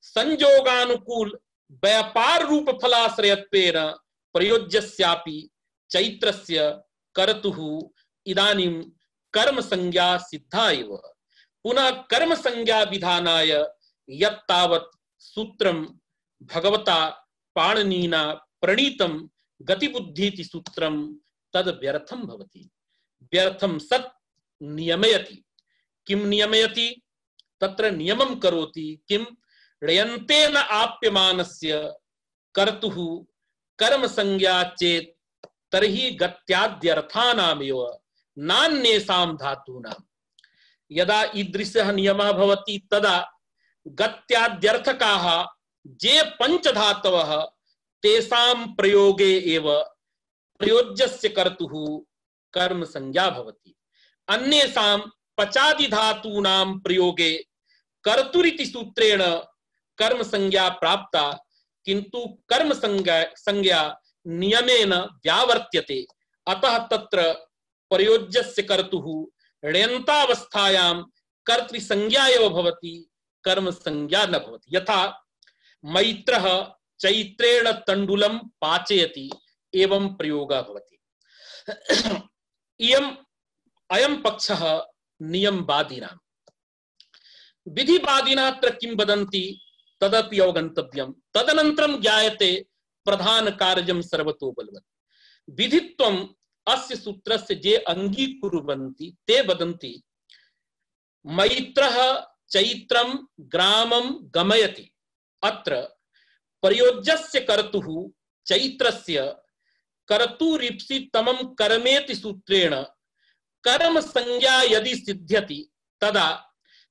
S2: संयोगानुकूल व्यापार रूप फलाश्रयत्वेन प्रयोज्यस्यापि चैत्रस्य कर्तुः इदानीं कर्म संज्ञा सिद्धा एव। पुनः कर्म संज्ञा विधानाय यत्तावत् सूत्रम भगवता पाणिनिना प्रणीतम गतिबुद्धीति सूत्रम तद व्यर्थम भवति। व्यर्थम सत् नियमयति। किम नियमयति? तत्र नियमं करोति। किम? ण्यन्तेन आप्यमानस्य कर्तुः कर्म संज्ञा चेत् तर्हि गत्याद्यर्थानामेव नान्येषां धातूनां। यदा ईदृशः नियमः भवति तदा गत्याद्यर्थकाः ये पंचधातवः तेषां प्रयोगे एव प्रयोज्यस्य कर्तुः कर्म संज्ञा भवति। अन्येषां पचादि धातूनां प्रयोगे कर्तुरिति सूत्रेण कर्म संज्ञा प्राप्ता, किंतु कर्म संज्ञा नियमेन व्यावर्त्यते। अतः तत्र प्रयोज्यस्य कर्तुः ण्यन्तावस्थायां कर्तृ संज्ञा एव भवति, कर्म संज्ञा न भवति। यथा मैत्रः चैत्रेण तण्डुलं पाचयति एवं प्रयोगः भवति। अयं पक्षः नियमवादिनां। विधिवादिनः अत्र किं वदन्ति तदपि अवगन्तव्यं। तदनन्तरं ज्ञायते प्रधान कार्यं सर्वतो बलवत्। विधित्वम् अस्य सूत्रस्य ये अंगीकुर्वन्ति ते वदन्ति मैत्रः चैत्रं ग्रामं गमयति। अत्र प्रयोज्यस्य कर्तुः चैत्रस्य कर्तुरीप्सितमं कर्मेति सूत्रेण कर्म संज्ञा यदि सिद्ध्यति तदा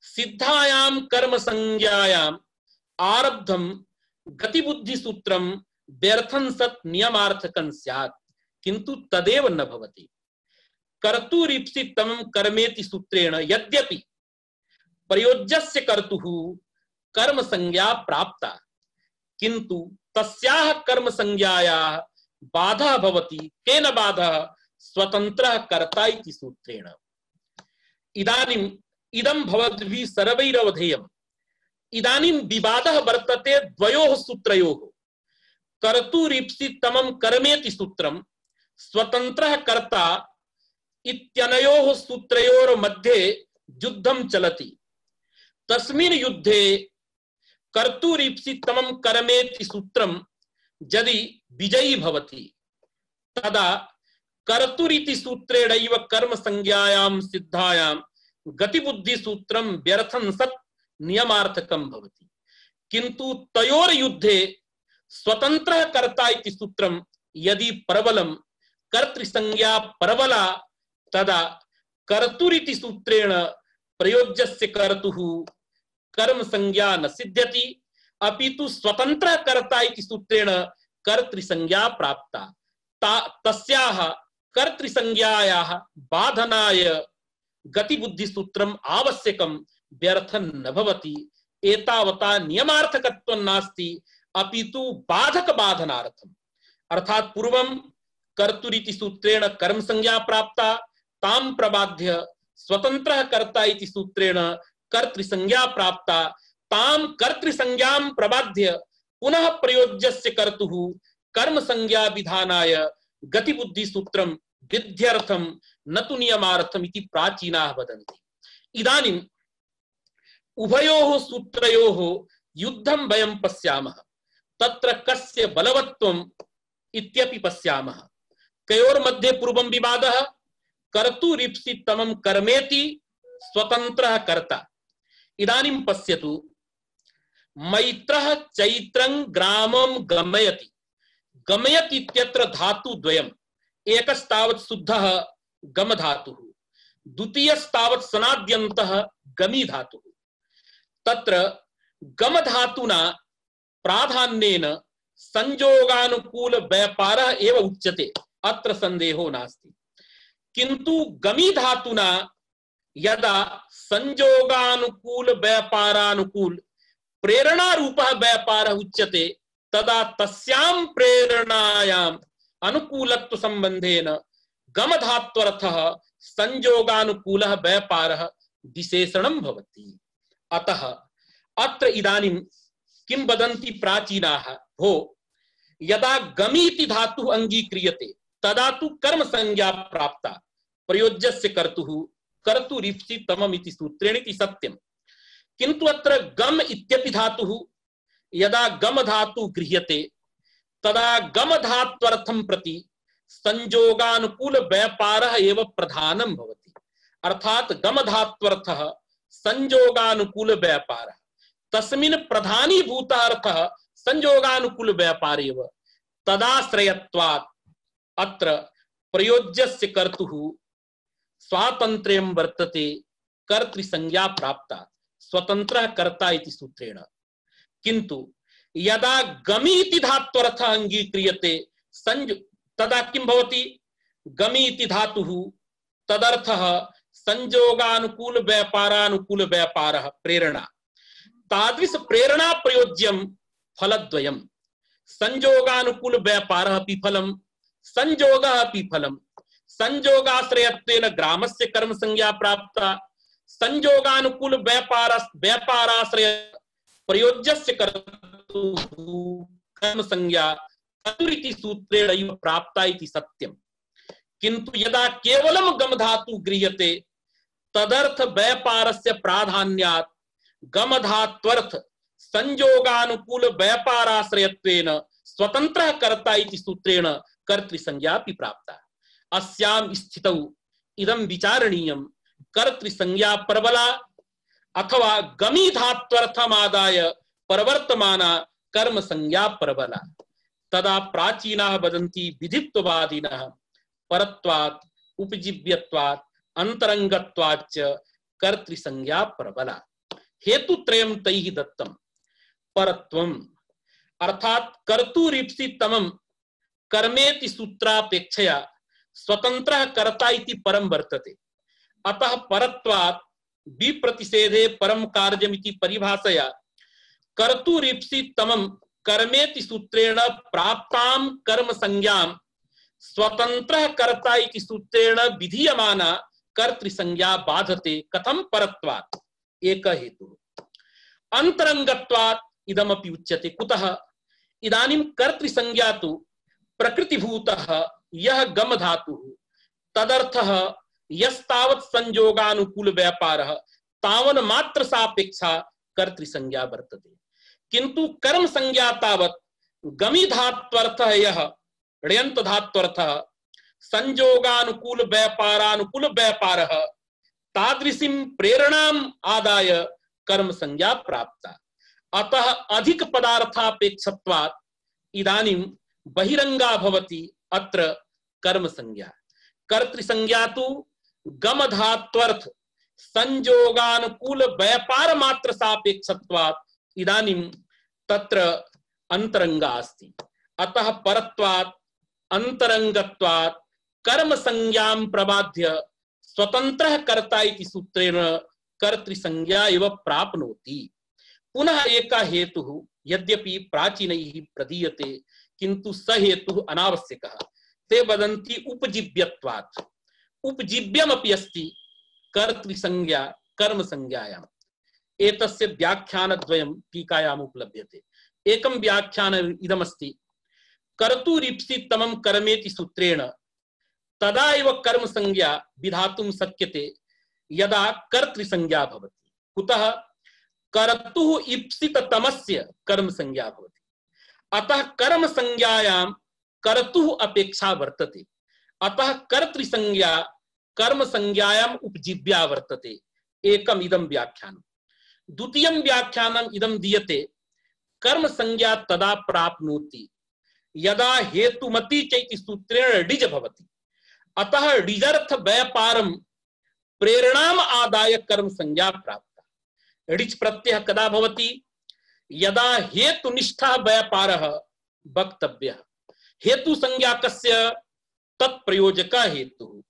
S2: सिद्धायां कर्म संज्ञायां आरब्धं गतिबुद्धि सूत्रं व्यर्थं सत् नियमार्थकं स्यात्, किंतु तदेव न भवति। कर्तुरीप्सितमं कर्मेति सूत्रेण यद्यपि प्रयोज्यस्य कर्तुः कर्म संज्ञा प्राप्ता, किंतु तस्याः कर्म संज्ञायाः बाधः भवति। केन बाधः? स्वतन्त्रः कर्ता इति सूत्रेण। इदानीम् इदं भवद्भिः सर्वैरवधेयम्। इदानीं विवादः वर्तते द्वयोः सूत्रयोः। कर्तुरीप्सितमं कर्मेति सूत्रं स्वतन्त्रः कर्ता इत्यनयोः सूत्रयोर्मध्ये युद्धं चलति। तस्मिन् युद्धे कर्तुरीप्सितमं कर्मेति सूत्रं यदि विजयी भवति तदा कर्तुरिति सूत्रेणैव कर्म संज्ञायां सिद्धायां गतिबुद्धि सूत्रं व्यर्थं सत् नियमार्थकं भवति। किंतु तयोर युद्धे स्वतंत्रः कर्ता इति सूत्रं यदि प्रबलं कर्तृसंज्ञा प्रबला तदा कर्तुरिति सूत्रेण प्रयोज्यस्य कर्तुः कर्म संज्ञा न सिद्ध्यति, अपितु स्वतंत्रः कर्ता इति सूत्रेण कर्तृसंज्ञा प्राप्ता। तस्याः कर्तृसंज्ञायाः बाधनाय गतिबुद्धि सूत्रम् आवश्यकं, व्यर्थं न भवति। एतावता नियमार्थकत्वं नास्ति, अपितु बाधक बाधनार्थम्। अर्थात पूर्वं कर्तुरिति सूत्रेण कर्म संज्ञा प्राप्ता, तां प्रबाध्य स्वतंत्रः कर्ता इति सूत्रेण कर्तृसंज्ञा प्राप्ता, तां कर्तृसंज्ञां प्रबाध्य पुनः प्रयोज्यस्य कर्तुः कर्म संज्ञा विधानाय गतिबुद्धि सूत्रं विध्यर्थं न तु नियमार्थम् इति प्राचीनाः वदन्ति। इदानीम् उभयोः सूत्रयोः युद्धं वयं पश्यामः। तत्र कस्य बलवत्वम् इत्यपि पश्यामः। कयोर्मध्ये पूर्वं विवादः? कर्तुरीप्सितमं कर्मेति स्वतन्त्रः कर्ता। इदानीं पश्यतु, मैत्रः चैत्रं ग्रामं गमयति। गमयति इत्यत्र धातु द्वयम्। एकस्तावत् शुद्धः गम धातुः, द्वितीयस्तावत् सनाद्यन्तः गमी धातुः। तत्र गम धातुना प्राधान्येन संयोगानुकूल व्यापारः एव उच्यते, अत्र संदेहो नास्ति। किंतु गमी धातुना यदा संयोगानुकूल व्यापारानुकूल प्रेरणा रूपः व्यापारः उच्यते तदा तस्यां प्रेरणायाम अनुकूलत्व संबंधेन गम धात्वर्थः संयोगानुकूलः व्यापारः विशेषणं भवति। अतः अत्र इदानीं किं वदन्ति प्राचीनाः, भो यदा गमीति धातुः अंगीक्रियते तदा तु कर्म संज्ञा प्राप्ता प्रयोज्यस्य कर्तुः कर्तुरीप्सि तममिति सूत्रेण इति सत्यम्, किन्तु अत्र गम इत्यपि धातुः यदा गम धातु गृह्यते तदा गम धात्वर्थं प्रति संयोगानुकूल व्यापारः एव प्रधानं भवति। अर्थात गम धात्वर्थः संयोगानुकूल व्यापारः, तस्मिन् प्रधानीभूतः अर्थः संयोगानुकूल व्यापार एव। तदाश्रयत्वात् अत्र प्रयोज्यस्य कर्तुः स्वातन्त्र्यं वर्तते, कर्तृसंज्ञा प्राप्ता स्वतंत्रः कर्ता इति सूत्रेण। किन्तु यदा गमीति धात्वर्थः अंगीक्रियते तदा किं भवति? गमीति धातुः तदर्थः संयोगानुकूल व्यापारानुकूल व्यापारः प्रेरणा। तादृश प्रेरणा प्रयोज्यं फलद्वयम्, संयोगानुकूल व्यापारः अपि फलम्, संयोगः अपि फलम्। संयोगाश्रयत्वेन ग्रामस्य कर्म संज्ञा प्राप्ता, संयोगानुकूल व्यापाराश्रय प्रयोज्यस्य कर्तुः कर्म संज्ञा कर्तुरिति सूत्रेण प्राप्ता इति सत्यम्। किन्तु यदा केवलं गम धातु गृह्यते तदर्थ व्यापारस्य प्राधान्यात् गम धात्वर्थ संयोगानुकूल व्यापाराश्रयत्वेन स्वतंत्रः कर्ता इति सूत्रेण कर्तृसंज्ञा अपि प्राप्ता। अस्यां स्थितौ इदं विचारणीयं कर्तृसंज्ञा प्रबला अथवा गमी धात्वर्थमादाय प्रवर्तमाना कर्म संज्ञा प्रबला। तदा प्राचीनाः वदन्ति विधित्ववादिनः परत्वात् उपजीव्यत्वात् अंतरंगत्वाच्च कर्तृसंज्ञा प्रबला। हेतुत्रयं तैः दत्तम्। परत्वम् अर्थात कर्तुरीप्सितमं कर्मेति सूत्रापेक्षया स्वतंत्रः कर्ता इति परम वर्तते। अतः परत्वात् विप्रतिषेधे परम कार्यमिति परिभाषया कर्तुरीप्सितमं कर्मेति सूत्रेण प्राप्तां कर्म संज्ञां स्वतंत्रः कर्ता इति सूत्रेण विधीयमाना कर्तृसंज्ञा बाधते। कथं? परत्वात् एक हेतु, अंतरंगत्वात् इदमपि उच्यते। कुतः? इदानीं कर्तृसंज्ञा तु प्रकृतिभूतः यः गम धातुः तदर्थः यस्तावत् संयोगानुकूल व्यापारः तावन् मात्र सापेक्षा कर्तृसंज्ञा वर्तते। किन्तु कर्म संज्ञा तावत् गमी धात्वर्थः यः ण्यन्त धात्वर्थः संयोगानुकूल व्यापारानुकूल व्यापारः तादृशीं प्रेरणाम् आदाय कर्म संज्ञा प्राप्ता। अतः अधिक पदार्थापेक्षत्वात् इदानीं बहिरंगा भवति अत्र कर्म संज्ञा। कर्तृसंज्ञा तु गम धात्वर्थ संयोगानुकूल व्यापार मात्र सापेक्षत्वात् इदानीं तत्र अंतरंगा अस्ति। अतः परत्वात् अंतरंगत्वात् कर्म संज्ञां प्रबाध्य स्वतंत्रः कर्ता इति सूत्रेण कर्तृसंज्ञा एव प्राप्नोति। पुनः एक हेतुः यद्यपि प्राचीनैः प्रदीयते किन्तु स हेतुः अनावश्यकः। ते वदन्ति उपजीव्यत्वात्। उपजीव्यमपि अस्ति कर्तृसंज्ञा कर्म संज्ञायाम्। एतस्य व्याख्यानद्वयं टीकायाम् उपलभ्यते। एकं व्याख्यानम् इदमस्ति, कर्तुरीप्सितमं कर्मेति सूत्रेण तदा एव कर्म संज्ञा विधातुं शक्यते यदा कर्तृसंज्ञा भवति। कुतः? कर्तुः ईप्सिततमस्य कर्म संज्ञा भवति। अतः कर्म संज्ञायां कर्तुः अपेक्षा वर्तते। अतः कर्तृसंज्ञा कर्म संज्ञायाम् उपजीव्या वर्तते। एकम् इदं व्याख्यानम्। द्वितीयं व्याख्यानम् इदं दीयते, कर्म संज्ञा तदा प्राप्नोति यदा हेतुमति चैति सूत्रेण डिज भवति। अतः डिजर्थ व्यापारं प्रेरणाम् आदाय कर्म संज्ञा प्राप्ता। डिच प्रत्ययः कदा भवति? यदा हेतुनिष्ठः व्यापारः वक्तव्यः। हेतु संज्ञा कस्य? तत्प्रयोजकः हेतुः,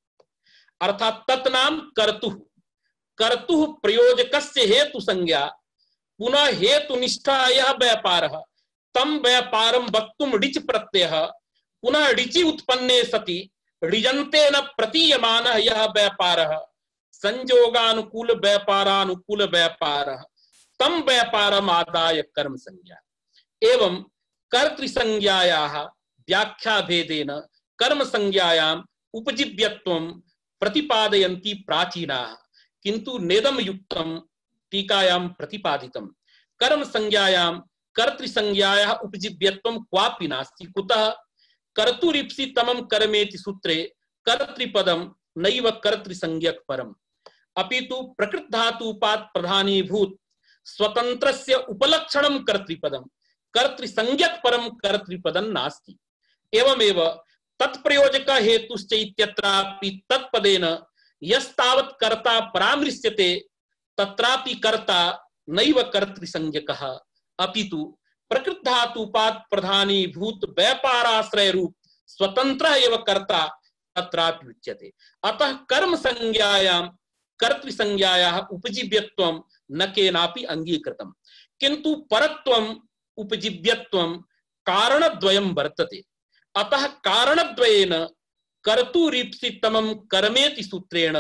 S2: अर्थात तत्नाम कर्तुः। कर्तुः प्रयोजकस्य हेतु संज्ञा पुनः हेतुनिष्ठः यः व्यापारः तम व्यापारम वक्तुम ऋच प्रत्यय पुनः ऋचि उत्पन्ने सति ऋजन्तेन प्रतीयमानः यह व्यापारः संयोगानुकूल व्यापारानुकूल व्यापारः तम व्यापारम आदाय कर्म संज्ञा एवं कर्तृसंज्ञायाः व्याख्या भेदेन कर्म संज्ञायाम् उपजीव्यत्वं प्रतिपादयन्ति प्राचीनाः किंतु नेदम युक्तम टीकायां प्रतिपादितम कर्म संज्ञायां कर्तृसंज्ञायाः उपजीव्यत्वं क्वापि नास्ति कुतः कर्तुरीप्सितमं कर्मेति सूत्रे कर्तृपदं नैव कर्तृसंज्ञक परम अपितु प्रकृत धातुपात प्रधानीभूत स्वतंत्रस्य उपलक्षणं कर्तृपदं कर्तृसंज्ञक परम कर्तृपदं नास्ति एवमेव तत्प्रयोजक हेतुश्च इत्यत्रापि तत्पदेन यस्तावत् कर्ता परामृश्यते तत्रापि कर्ता नैव कर्तृसंज्ञकः अपितु प्रकृत धातुपात प्रधानीभूत व्यापाराश्रय रूप स्वतंत्र एव कर्ता तत्रापि उच्यते अतः कर्म संज्ञायां कर्तृसंज्ञायाः उपजीव्यत्वं न केनापि अंगीकृतम् किंतु परत्वम् उपजीव्यत्वं कारणद्वयं वर्तते अतः कारणद्वयेन कर्तुरीप्सितमं कर्मेति सूत्रेण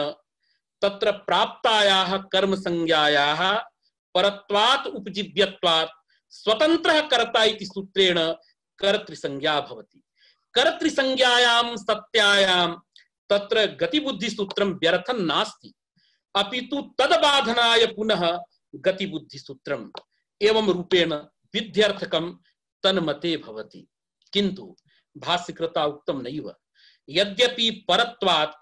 S2: तत्र प्राप्तायाः कर्म संज्ञायाः परत्वात् उपजीव्यत्वात् स्वतंत्रः कर्ता इति सूत्रेण कर्तृसंज्ञा भवति कर्तृसंज्ञायां सत्यायां तत्र गतिबुद्धि सूत्रं व्यर्थं नास्ति अपितु तदबाधनाय पुनः गतिबुद्धि सूत्रम् एवं रूपेण विध्यर्थकं तन्मते भवति किंतु भाष्यकृता उक्तं नैव यद्यपि परत्वात्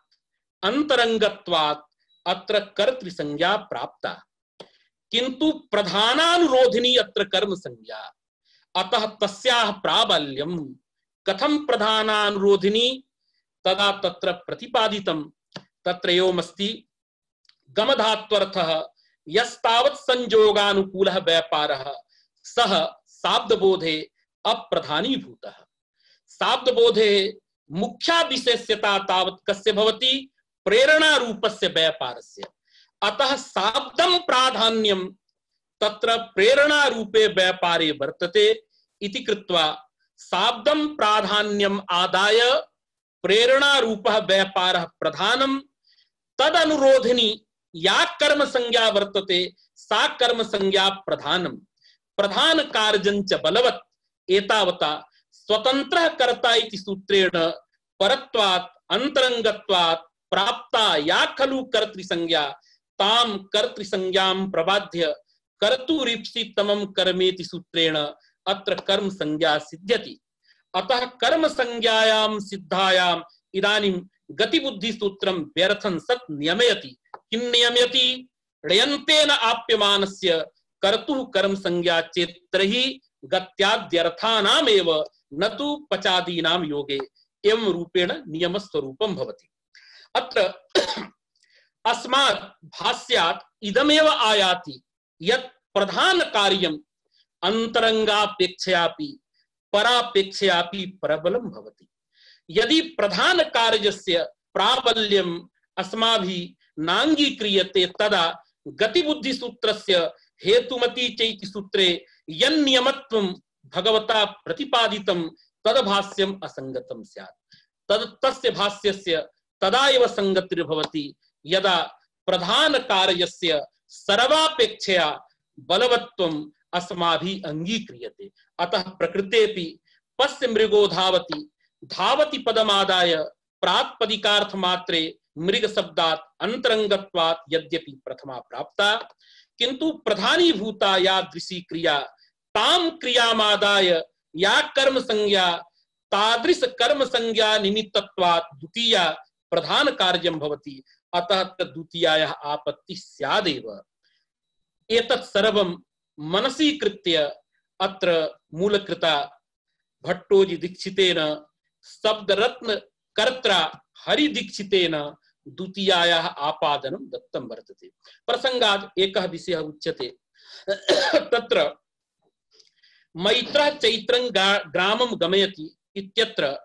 S2: अंतरंगत्वात् अत्र कर्तृसंज्ञा प्राप्ता किंतु प्रधानानुरोधिनी अत्र कर्म संज्ञा अतः तस्याः प्राबल्यं कथं प्रधानानुरोधिनी तदा तत्र प्रतिपादितं तत्र एवमस्ति गमधात्वर्थः यस्तावत् संयोगानुकूलः व्यापारः सः शाब्दबोधे अप्रधानीभूतः शाब्दबोधे मुख्या विशेष्यता तावत् कस्य भवति प्रेरणा रूपस्य व्यापारस्य अतः शाब्दं प्राधान्यं तत्र प्रेरणा रूपे व्यापारे वर्तते इति कृत्वा शाब्दं प्राधान्यम् आदाय प्रेरणा रूपः व्यापारः प्रधानं तदनुरोधिनी या कर्म संज्ञा वर्तते सा कर्म संज्ञा प्रधानम प्रधान कार्यञ्च बलवत् एतावता स्वतंत्रः कर्ता इति सूत्रेण परत्वात् अंतरंगत्वात् प्राप्ता या खलु कर्तृसंज्ञा ताम कर्तृसंज्ञां प्रबाध्य कर्तुरीप्सितमं कर्मेति सूत्रेण अत्र कर्म संज्ञा सिद्ध्यति अतः कर्म संज्ञायां सिद्धायाम् इदानीं गतिबुद्धि सूत्रं व्यर्थं सत् नियमयति किं नियमयति ण्यन्तेन आप्यमानस्य कर्तुः कर्म संज्ञा चेत्तर्हि गत्याद्यर्थानामेव न तु पचादीनां योगे एवं रूपेण नियम स्वरूपं भवति अत्र अस्मात् भाष्यात् इदमेव आयाति यत् प्रधान कार्यम् अंतरंगापेक्षयापि परापेक्षयापि प्रबलं भवति यदि प्रधान कार्यस्य प्राबल्यम् अस्माभिः नांगीक्रियते तदा गतिबुद्धि सूत्रस्य हेतुमति चैति सूत्रे यन्नियमत्वं भगवता प्रतिपादितं तद्भाष्यम् असंगतं स्यात् तस्य भाष्यस्य तदा एव संगतिर्भवति यदा प्रधान कार्यस्य सर्वापेक्षया बलवत्वम् अस्माभिः अंगीक्रियते अतः प्रकृतेपि पश्य मृगो धावति धावति पदमादाय प्रात्पदिकार्थ मात्रे मृग शब्दात् अंतरंगत्वात् यद्यपि प्रथमा प्राप्ता किंतु प्रधानीभूता या दृशी क्रिया ताम क्रियामादाय या कर्म संज्ञा तादृश कर्म संज्ञा निमित्तत्वात् द्वितीया प्रधान कार्यं भवति अतः द्वितीयायाः आपत्ति स्यादेव एतत् सर्वं मनसि कृत्य अत्र मूलकृता भट्टोजी दीक्षितेन शब्दरत्न कर्त्रा हरि दीक्षितेन द्वितीयायाः आपादनं दत्तं वर्तते प्रसंगात् एकः विषयः उच्यते तत्र मैत्रः चैत्रं ग्रामं गमयति इत्यत्र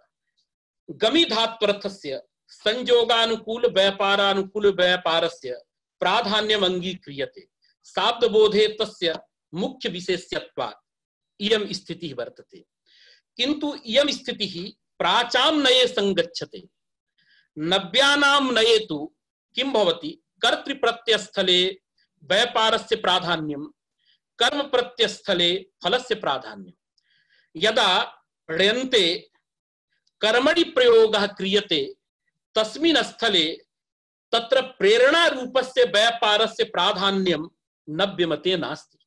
S2: गमि धात्वर्थस्य संयोगानुकूल व्यापारानुकूल व्यापारस्य प्राधान्यम् अंगीक्रियते शाब्दबोधे तस्य मुख्य विशेष्यत्वात् इयं स्थितिः वर्तते। किन्तु इयं स्थितिः प्राचां नये संगच्छते। नव्यानां नये तु किं भवति? कर्तृप्रत्ययस्थले व्यापारस्य प्राधान्यं, कर्मप्रत्ययस्थले फलस्य प्राधान्यं। यदा ण्यन्ते कर्मणि प्रयोगः क्रियते तस्मिन् स्थले तत्र प्रेरणा रूपस्य व्यापारस्य प्राधान्यं नव्यमते नास्ति,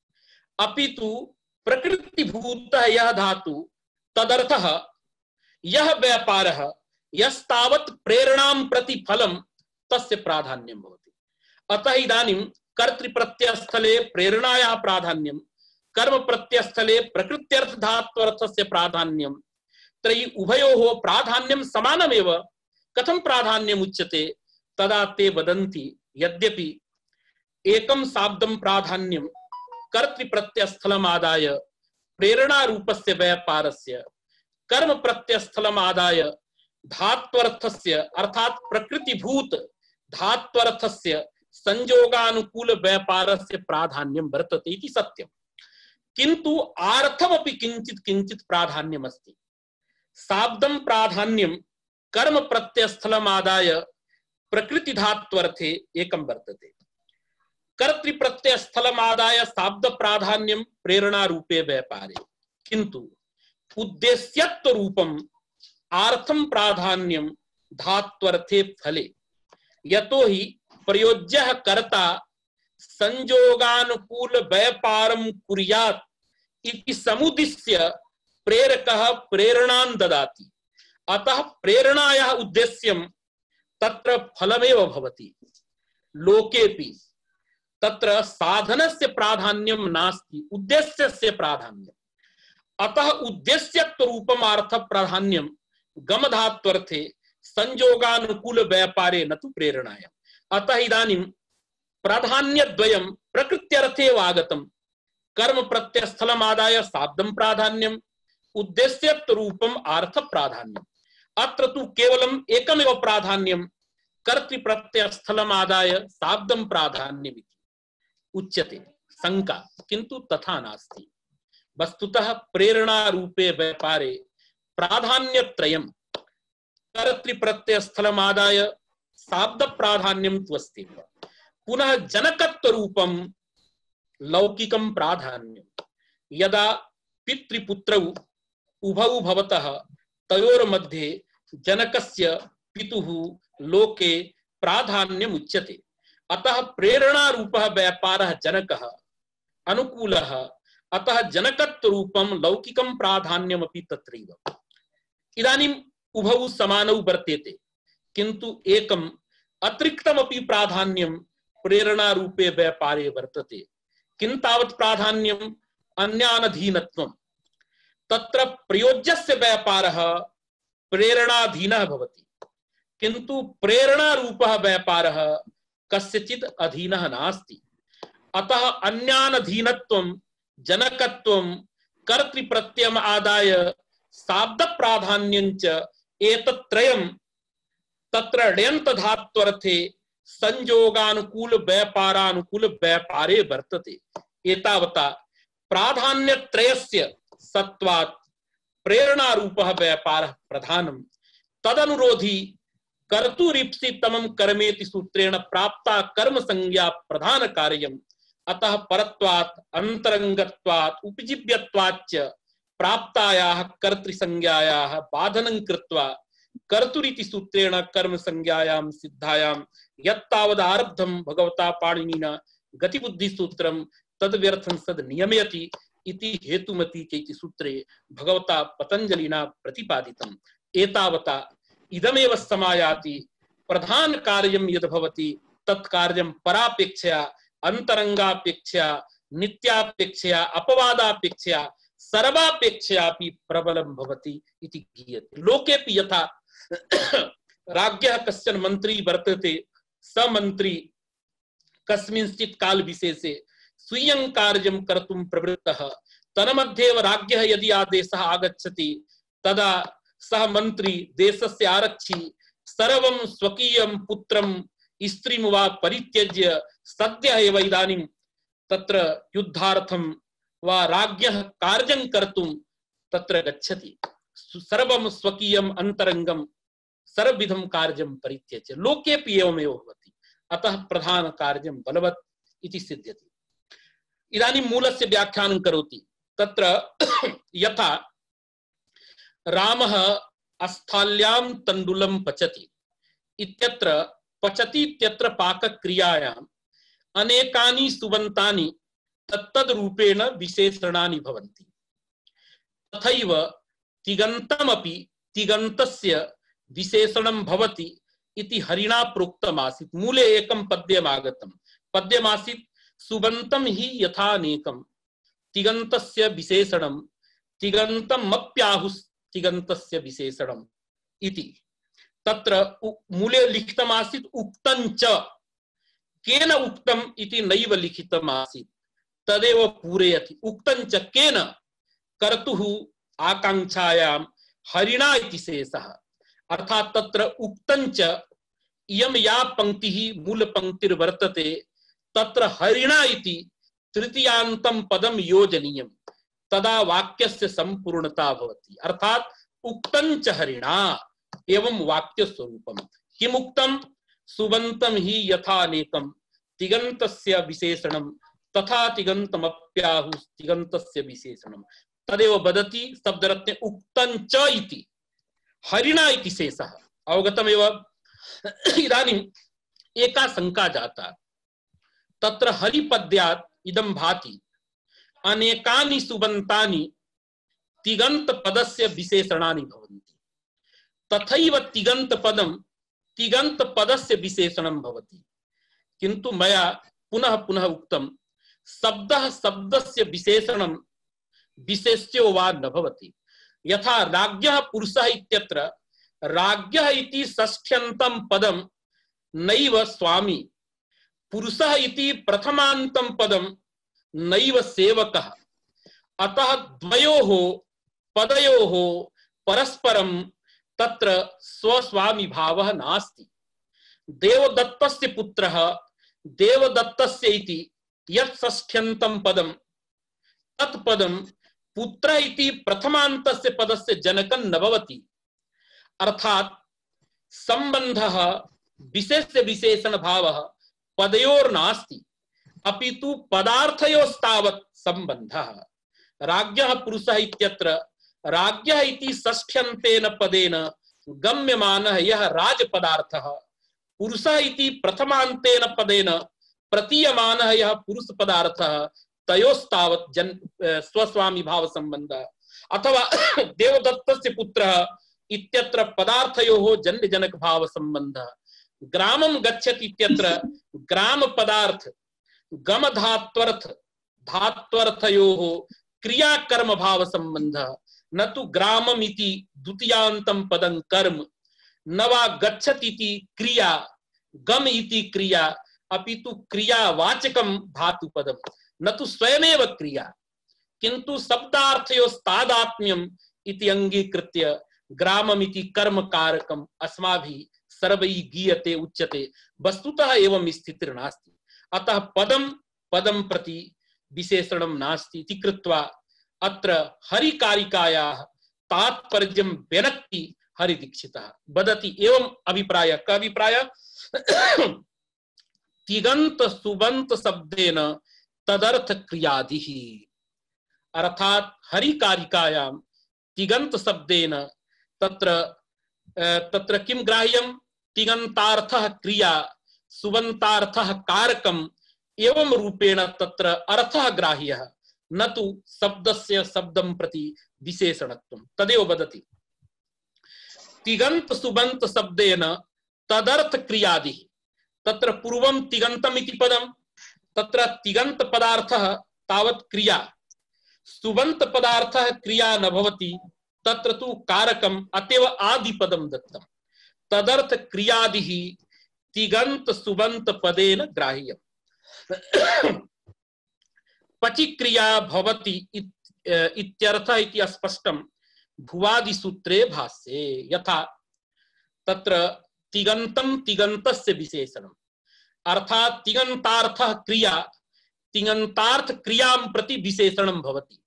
S2: अपितु प्रकृतिभूतः यः धातु तदर्थः यः व्यापारः यस्तावत् प्रेरणां प्रति फलं तस्य प्राधान्यं भवति। अतः इदानीं कर्तृप्रत्ययस्थले प्रेरणायाः प्राधान्यं, कर्मप्रत्ययस्थले प्रकृत्यर्थ धात्वर्थस्य प्राधान्यं, तर्हि उभयोः प्राधान्यं समानमेव। कथं प्राधान्यम् उच्यते? तदा ते वदन्ति यद्यपि एकं शाब्दं प्राधान्यं कर्तृप्रत्ययस्थलमादाय प्रेरणा रूपस्य व्यापारस्य, कर्म प्रत्ययस्थलमादाय धात्वर्थस्य अर्थात प्रकृतिभूत धात्वर्थस्य संयोगानुकूल व्यापारस्य प्राधान्यं वर्तते इति सत्यं। किन्तु आर्थमपि किंचित किंचित प्राधान्यमस्ति। शाब्दं प्राधान्यं कर्म प्रत्ययस्थलमादाय प्रकृति धात्वर्थे एकं वर्तते। कर्तृप्रत्ययस्थलमादाय शाब्द प्राधान्यं प्रेरणा रूपे व्यापारे, किन्तु उद्देश्यत्व रूपम आर्थम प्राधान्यम धात्वर्थे फले। यतो हि प्रयोज्यः कर्ता संयोगानुकूल व्यापारं कुर्यात् इति समुद्दिश्य प्रेरकः प्रेरणां ददाति। अतः प्रेरणायाः उद्देश्यं तत्र फलमेव भवति। लोकेपि तत्र साधनस्य प्राधान्यं नास्ति, उद्देश्यस्य प्राधान्यम्। अतः उद्देश्यत्व रूपम अर्थ प्राधान्यम गमधात्वर्थे संयोगानुकूल व्यापारे न तु प्रेरणायाम्। अतः इदानीं प्राधान्यद्वयं प्रकृत्यर्थेव आगतं। कर्म प्रत्ययस्थलमादाय शाब्दं प्राधान्यम्, उद्देश्यत्व रूपम अर्थ प्राधान्यम्। अत्र तु केवलम् एकमेव प्राधान्यं कर्तृप्रत्ययस्थलमादाय शाब्दं प्राधान्यमिति उच्यते। शंका, किन्तु तथा नास्ति। वस्तुतः प्रेरणा रूपे व्यापारे प्राधान्यत्रयम् कर्तृप्रत्ययस्थलमादाय शाब्द प्राधान्यं त्वस्ति। पुनः जनकत्व रूपं लौकिकं प्राधान्यं। यदा पितृपुत्रौ उभौ भवतः तयोर्मध्ये जनकस्य पितुः लोके प्राधान्यम् उच्यते। अतः प्रेरणा रूपः व्यापारः जनकः अनुकूलः। अतः जनकत्व रूपं लौकिकं प्राधान्यमपि तत्रैव। इदानीम् उभौ समानौ वर्तेते, किन्तु एकम् अतिरिक्तमपि प्राधान्यं प्रेरणा रूपे व्यापारे वर्तते। किं तावत् प्राधान्यम्? अन्यानधीनत्वम्। तत्र प्रयोज्यस्य व्यापारः प्रेरणाधीनः भवति, किन्तु प्रेरणा रूपः व्यापारः कस्यचित् अधीनः नास्ति। अतः अन्यानधीनत्वं, जनकत्वं, कर्तृप्रत्ययम् आदाय शाब्द प्राधान्यञ्च एतत्त्रयं तत्र ण्यन्त धात्वर्थे संयोगानुकूल व्यापारानुकूल व्यापारे वर्तते। एतावता प्राधान्यत्रयस्य सत्वात् प्रेरणा रूपः व्यापारः प्रधानम्। तदनुरोधी कर्तुरीप्सितमं कर्मेति सूत्रेण प्राप्ता कर्म संज्ञा प्रधान कार्यम्। अतः परत्वात् अंतरंगत्वात् उपजीव्यत्वाच्च प्राप्तायाः कर्तृसंज्ञायाः बाधनं कृत्वा कर्तुरिति सूत्रेण कर्म संज्ञायां सिद्धायां यत्तावद् आरब्धं भगवता पाणिनिना गतिबुद्धि सूत्रं तद्व्यर्थं सद् नियमयति इति हेतुमति चैति सूत्रे भगवता पतंजलिना प्रतिपादितम्। एतावता इदमेव समायाति प्रधान कार्यं यद् भवति तत् कार्यं परापेक्षया, अंतरंगापेक्षया, नित्यापेक्षया, अपवादापेक्षया, सर्वापेक्षयापि प्रबलं भवति इति गीयते। लोकेपि यथा राज्ञः कश्चन मंत्री वर्तते, स मंत्री कस्मिंश्चित् काल विशेषे स्वीयं कार्यं कर्तुं प्रवृत्तः। तन्मध्येव राज्ञः यदि आदेशः आगच्छति तदा सः मंत्री देशस्य आरक्षी सर्वं स्वकीयं पुत्रं स्त्रीं वा परित्यज्य सद्यः एव इदानीं तत्र युद्धार्थं वा राज्ञः कार्यं कर्तुं तत्र गच्छति। सर्वं स्वकीयम् अंतरंगम सर्वविधं कार्यं परित्यज्य। लोकेपि एवमेव भवति। अतः प्रधान कार्यं बलवत् इति सिद्ध्यति। इदानीं मूलस्य व्याख्यानं करोति। तत्र यथा रामः अस्थाल्यां तण्डुलं पचति इत्यत्र पचति इत्यत्र पाकक्रियायाम् अनेकानि सुबन्तानि तत्तद् रूपेण विशेषणानि भवन्ति। तथैव तिगन्तमपि तिगन्तस्य विशेषणं भवति इति हरिणा प्रोक्तमासीत्। मूले एकं पद्यम् आगतं। पद्यमासीत् सुबन्तं हि यथानेकं तिगन्तस्य विशेषणं तिगन्तमप्याहुस्तिगन्तस्य विशेषणम् इति। तत्र मूले लिखितमासीत् उक्तञ्च, केन उक्तम् इति नैव लिखितमासीत्, तदेव पूरयति। उक्तञ्च केन, कर्तुः आकांक्षायां हरिणा इति शेषः। अर्थात तत्र उक्तञ्च इयं या पंक्तिः मूल पंक्तिर्वर्तते तत्र हरिणा इति तृतीयान्तं पदं योजनीयं, तदा वाक्यस्य संपूर्णता भवति। अर्थात उक्तञ्च हरिणा एवं वाक्य स्वरूपम्। किमुक्तं? सुबन्तं हि यथानेकं तिगन्तस्य विशेषणं तथा तिगन्तमप्याहुस्तिगन्तस्य विशेषणं। तदेव वदति शब्दरत्ने उक्तञ्च इति हरिणा इति शेषः। अवगतमेव? इदानीम् एका शंका जाता। तत्र हरिपद्यात् इदं भाति अनेकानि सुबन्तानि तिगन्त पदस्य विशेषणानि भवन्ति। तथैव तिगन्त पदं तिगन्त पदस्य विशेषणं भवति। किन्तु मया पुनः पुनः उक्तं शब्दः शब्दस्य विशेषणं विशेष्यो वा न भवति। यथा राज्ञः पुरुषः इत्यत्र राज्ञः इति षष्ठ्यन्तं पदं नैव स्वामी, पुरुषः इति प्रथमान्तं पदं नैव सेवकः। अतः द्वयोः पदयोः परस्परं तत्र स्वस्वामी भावः नास्ति। देवदत्तस्य पुत्रः देवदत्तस्य इति यत् षष्ठ्यन्तं पदं तत् पदं पुत्र इति प्रथमान्तस्य पदस्य जनकं न भवति। अर्थात संबंधः विशेष्य विशेषण भावः पदयोर्नास्ति, अपितु पदार्थयोस्तावत् संबंधः। राज्ञः पुरुषः इत्यत्र राज्ञः इति षष्ठ्यन्तेन पदेन गम्यमानः यः राजपदार्थः, पुरुषः इति प्रथमान्तेन पदेन प्रतीयमानः यः पुरुष पदार्थः, तयोस्तावत् स्वस्वामी भाव संबंधः। अथवा देवदत्तस्य पुत्रः इत्यत्र पदार्थयोः जन्य जनक भाव संबंधः। ग्रामं गच्छति इत्यत्र ग्राम पदार्थ गम धात्वर्थ धात्वर्थयोः क्रियाकर्म भाव संबंधः, न तु ग्रामम् इति द्वितीयान्तं पदं कर्म, न वा गच्छति इति क्रिया, गम इति क्रिया, अपितु क्रियावाचकं धातुपदं, न तु स्वयमेव क्रिया। किन्तु शब्दार्थयोस्तादात्म्यम् इति अंगीकृत्य ग्राममिति कर्म कारकम् अस्माभिः सर्वैः गीयते उच्यते। वस्तुतः एवं स्थितिर्नास्ति। अतः पदं पदं प्रति विशेषणं नास्ति इति कृत्वा अत्र हरिकारिकायाः तात्पर्यं व्यनक्ति हरिदीक्षितः वदति। एवं अभिप्रायः। कः अभिप्रायः? तिगंत सुबंत शब्देन तदर्थ क्रियादिः। अर्थात हरिकारिकायां तिगंत शब्देन तत्र किं ग्राह्यं? तिगंतार्थः क्रिया, सुबंतार्थः कारकम् एवं रूपेण तत्र अर्थः ग्राह्यः, न तु शब्दस्य शब्दं प्रति विशेषणत्वं। तदेव वदति तिगंत सुबंत शब्देन तदर्थ क्रियादिः। तत्र पूर्वं तिगन्तम् इति पदं, तत्र तिगंत पदार्थः तावत् क्रिया, सुबंत पदार्थः क्रिया न भवति, तत्र तु कारकम्, अतएव आदिपदं दत्तं। तदर्थ क्रियादिः तिगंत सुबंत पदेन ग्राह्यम्। पचिक्रिया भवति इत्यर्थः इति स्पष्टं भुवादि सूत्रे भाष्ये। यथा तत्र तिगंतं तिगंतस्य विशेषणम्, अर्थात तिगंतार्थः क्रिया, तिङन्तार्थ क्रियां प्रति विशेषणं भवति।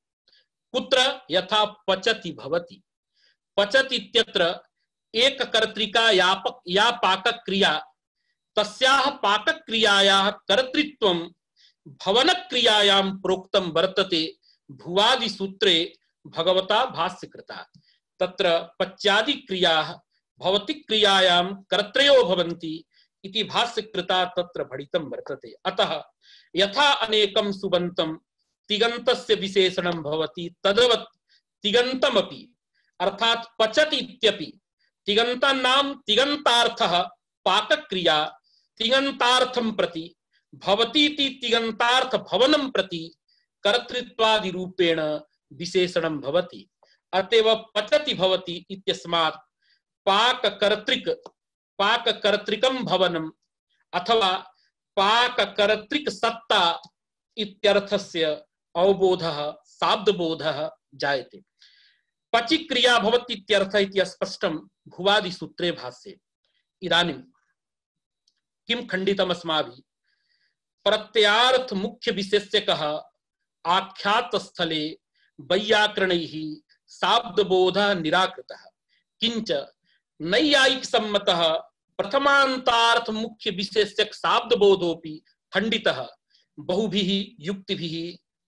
S2: कुत्र यथा पचति भवति। पचति इत्यत्र एक कर्तृका या पाकक्रिया तस्याः पाकक्रियायाः कर्तृत्वं भवनक्रियायां प्रोक्तं वर्तते भुवादि सूत्रे भगवता भाष्यकृता। तत्र पच्यादि क्रियाः भौतिक क्रियायां कर्तृयो भवन्ति इति भाष्यकृता तत्र भणितं वर्तते। अतः यथा अनेकं सुबन्तं तिगन्तस्य विशेषणं भवति तद्वत् तिगन्तमपि अर्थात् पचति इत्यपि तिगन्तानां तिगन्तार्थः पाकक्रिया तिगन्तार्थं प्रति भवति इति तिगन्तार्थ भवनं प्रति कर्तृत्वादि रूपेण विशेषणं भवति। अतएव पचति भवति इत्यस्मात् पाककर्तृकं भवनम् अथवा पाककर्तृक सत्ता इत्यर्थस्य अवबोधः शाब्दबोधः जायते। पचि क्रिया भवति इत्यर्थ इति स्पष्टं भुवादि सूत्रे भाष्ये। इदानीं किं खण्डितम् अस्माभिः? प्रत्यार्थ मुख्य विशेष्यकः आख्यात स्थले वैयाकरणैः शाब्दबोधः निराकृतः, किंच नैयायिक सम्मतः प्रथमान्तार्थ मुख्य विशेष्यक शाब्दबोधोऽपि खण्डितः बहुभिः युक्तिभिः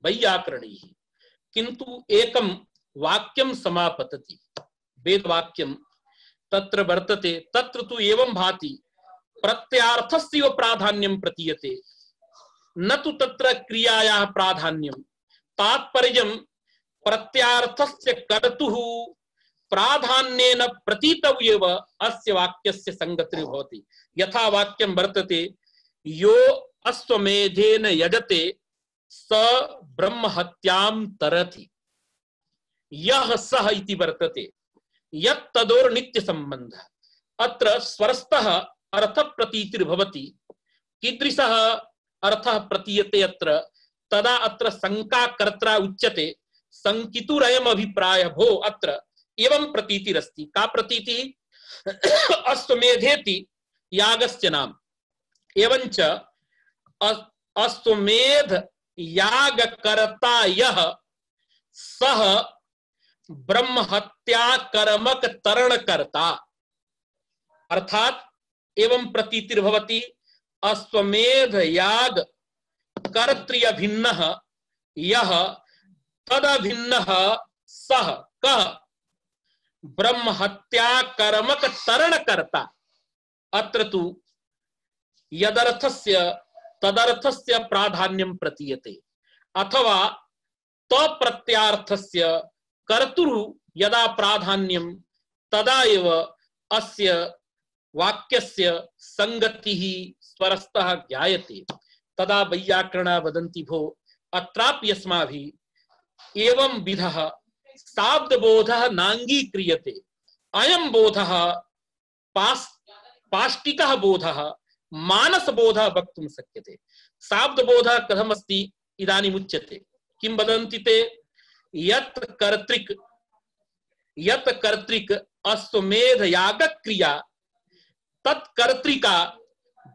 S2: वैयाकरणैः। किन्तु एकं वाक्यं समापतति, वेदवाक्यं तत्र वर्तते। तत्र तु एवं भाति प्रत्यार्थस्य प्राधान्यं प्रतीयते, न तु तत्र क्रियायाः प्राधान्यं। तात्पर्यं प्रत्यार्थस्य कर्तुः प्राधान्येन प्रतीतव्येव अस्य वाक्यस्य संगतिर् भवति। यथा वाक्यं वर्तते यो अश्वमेधेन यजते स ब्रह्महत्यां तरति। यह सह इति वर्तते यत् तदोर् नित्य संबंधः। अत्र स्वरस्तः अर्थ प्रतीतिर्भवति। कीदृशः अर्थः प्रतीयते अत्र? तदा अत्र शंका कर्त्रा उच्यते शंकितुरयम् अभिप्रायः भो अत्र एवं प्रतीतिरस्ति। का प्रतीतिः? अश्वमेधेति यागस्य नाम एवञ्च अश्वमेध यागकर्ता यः सः ब्रह्महत्या कर्मक तरणकर्ता। अर्थात एवं प्रतीतिर्भवति अश्वमेध याग कर्तृय भिन्नः यः तदभिन्नः सः कः? ब्रह्महत्या कर्मक तरणकर्ता। अत्र तु यदर्थस्य तदर्थस्य प्राधान्यं प्रतीयते अथवा तप्रत्यार्थस्य कर्तुः यदा प्राधान्यं तदा एव अस्य वाक्यस्य संगतिः स्वरस्तः ज्ञायते। तदा वैयाकरणा वदन्ति भो अत्रापि अस्माभिः एवं विधः शाब्दबोधः नाङ्गीक्रियते। अयं बोधः पाष्टिकः बोधः मानसबोधः वक्तुं शक्यते। शाब्दबोधः कथमस्ति इदानीम् उच्यते। किं वदन्ति ते? यत् कर्तृक अश्वमेध यागक्रिया तत्कर्तृका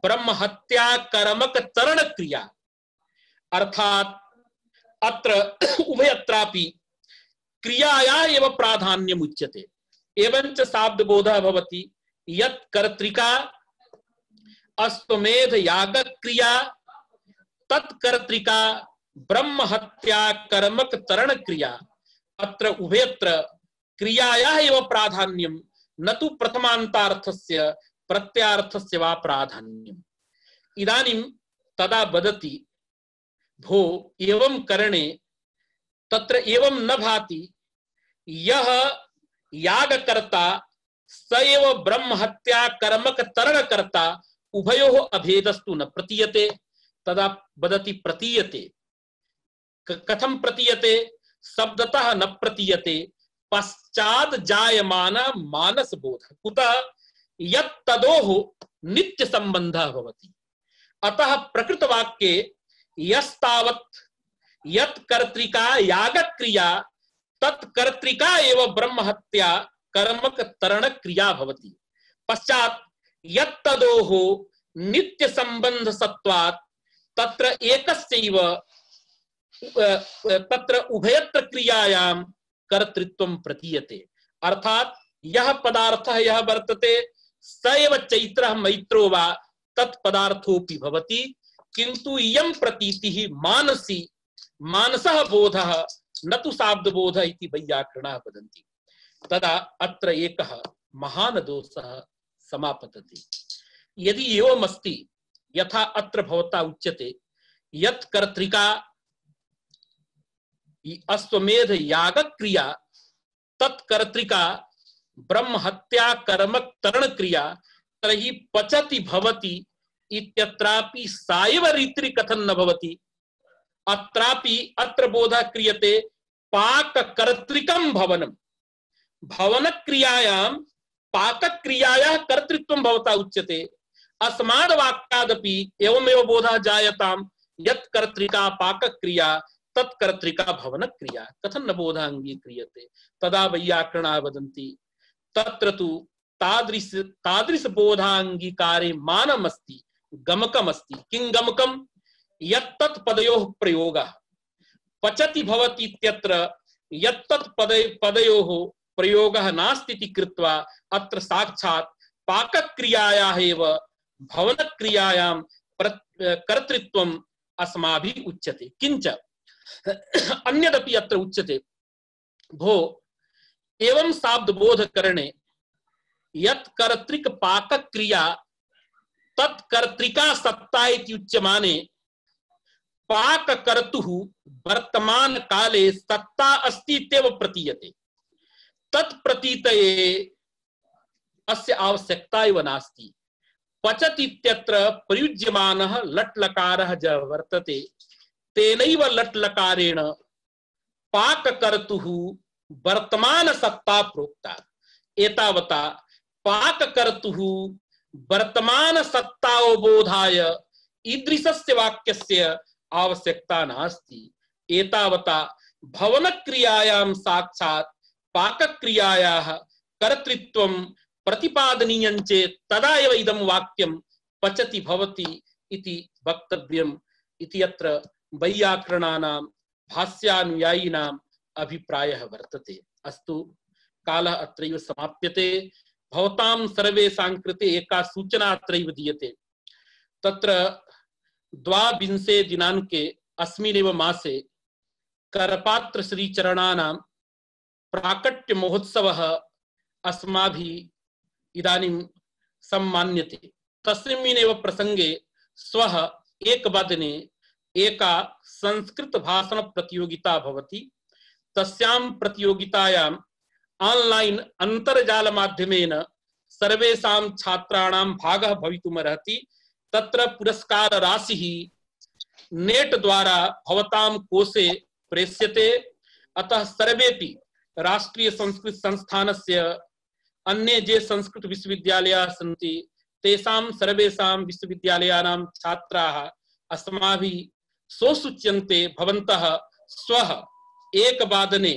S2: ब्रह्महत्या कर्मक तरण क्रिया। अर्थात अत्र उभयत्रापि क्रियाया एव प्राधान्यम् उच्यते। एवञ्च शाब्दबोधः भवति यत् कर्तृका अश्वमेध यागक्रिया तत्कर्तृका ब्रह्महत्या कर्मक तरण क्रिया। अत्र उभयत्र क्रियाया एव प्राधान्यं न तु प्रथमान्तार्थस्य प्रत्यार्थस्य वा प्राधान्यम्। इदानीं तदा वदति भो एवं करणे तत्र एवं न भाति यः यागकर्ता स एव ब्रह्महत्या कर्मक तरणकर्ता उभयोः अभेदस्तु न प्रतीयते। तदा वदति प्रतीयते। कथं प्रतीयते? शब्दतः न प्रतीयते, पश्चात् जायमाना मानसबोध। कुतः? यत् तदोः नित्य संबंधः भवति। अतः प्रकृतवाक्ये यस्तावत् यत् कर्तृका यागक्रिया तत्कर्तृका एव ब्रह्महत्या कर्मक तरण क्रिया भवति। पश्चात् यत् तदोः नित्य संबंध सत्वात् तत्र एकस्यैव तत्र उभयत्र क्रियायां कर्तृत्वं प्रतीयते। अर्थात यह पदार्थ यह वर्तते स एव चैत्रः मैत्रो वा तत्पदार्थोऽपि भवति, किन्तु इयं प्रतीतिः मानसी मानसः बोधः न तु शाब्दबोधः इति वैयाकरणाः वदन्ति। तदा अत्र एकः महान् दोषः समापतति। यदि एवम् अस्ति यथा अत्र भवता उच्यते यत् कर्तृका अश्वमेध याग क्रिया तत्कर्तृका ब्रह्म हत्या कर्म तरण क्रिया तर्हि पचति भवति इत्यत्रापि सायव रीति कथन न भवति। अत्रापि अत्र बोधः क्रियते पाक कर्तृकं भवनम, भवन क्रियायां पाक क्रियायाः कर्तृत्वं भवता उच्यते। अस्माद् वाक्यादपि एवमेव बोधः जायतां यत् कर्तृका पाक क्रिया तत्कर्तृका भवन क्रिया कथं न बोधः अंगीक्रियते। तदा वैयाकरणाः वदन्ति तत्र तु तादृश बोधांगीकारे मानमस्ति गमकमस्ति। किं गमकं? यत्तत् पदयोः प्रयोगः पचति भवति इत्यत्र यत्तत् पदयोः प्रयोगः नास्ति इति कृत्वा अत्र साक्षात् पाकक्रियायाः एव भवनक्रियायां कर्तृत्वम् अस्माभिः उच्यते। किंच अन्यदपि अत्र उच्यते भो एवं शाब्दबोधकरणे यत् कर्तृक पाकक्रिया तत्कर्तृका सत्ता इति उच्यमाने पाककर्तुः वर्तमान काले सत्ता अस्ति इत्येव प्रतीयते। तत्प्रतीतये अस्य आवश्यकता एव नास्ति। पचति इत्यत्र प्रयुज्यमानः लट् लकारः ज वर्तते तेनैव लट् लकारेण पाककर्तुः वर्तमान सत्ता प्रोक्ता। एतावता पाककर्तुः वर्तमान सत्तावबोधाय ईदृशस्य वाक्यस्य आवश्यकता नास्ति। एतावता भवनक्रियायां साक्षात् पाकक्रियायाः कर्तृत्वं प्रतिपादनीयं चेत् तदा एव इदं वाक्यं पचति भवति इति वक्तव्यम् इति अत्र वैयाकरणानां भाष्यानुयायिनाम् अभिप्रायः वर्तते। अस्तु, कालः अत्रैव समाप्यते। भवतां सर्वेषां कृते एका सूचना अत्रैव दीयते। तत्र 22 दिनाङ्के अस्मिन्नेव मासे करपात्र श्रीचरणानां प्राकट्य महोत्सवः अस्माभिः इदानीं सम्मान्यते। तस्मिन्नेव प्रसंगे श्वः एकवादने एका संस्कृत भाषण प्रतियोगिता भवति। तस्यां प्रतियोगितायां ऑनलाइन अंतर्जाल माध्यमेन सर्वेषां छात्राणां भागः भवितुमर्हति। तत्र पुरस्कार राशिः नेट द्वारा भवतां कोशे प्रेष्यते। अतः सर्वेपि राष्ट्रीय संस्कृत संस्थानस्य अन्ये जे संस्कृत विश्वविद्यालयाः सन्ति तेषां सर्वेषां विश्वविद्यालयानां छात्राः अस्माभिः सोसूच्यन्ते। भवन्तः श्वः एकवादने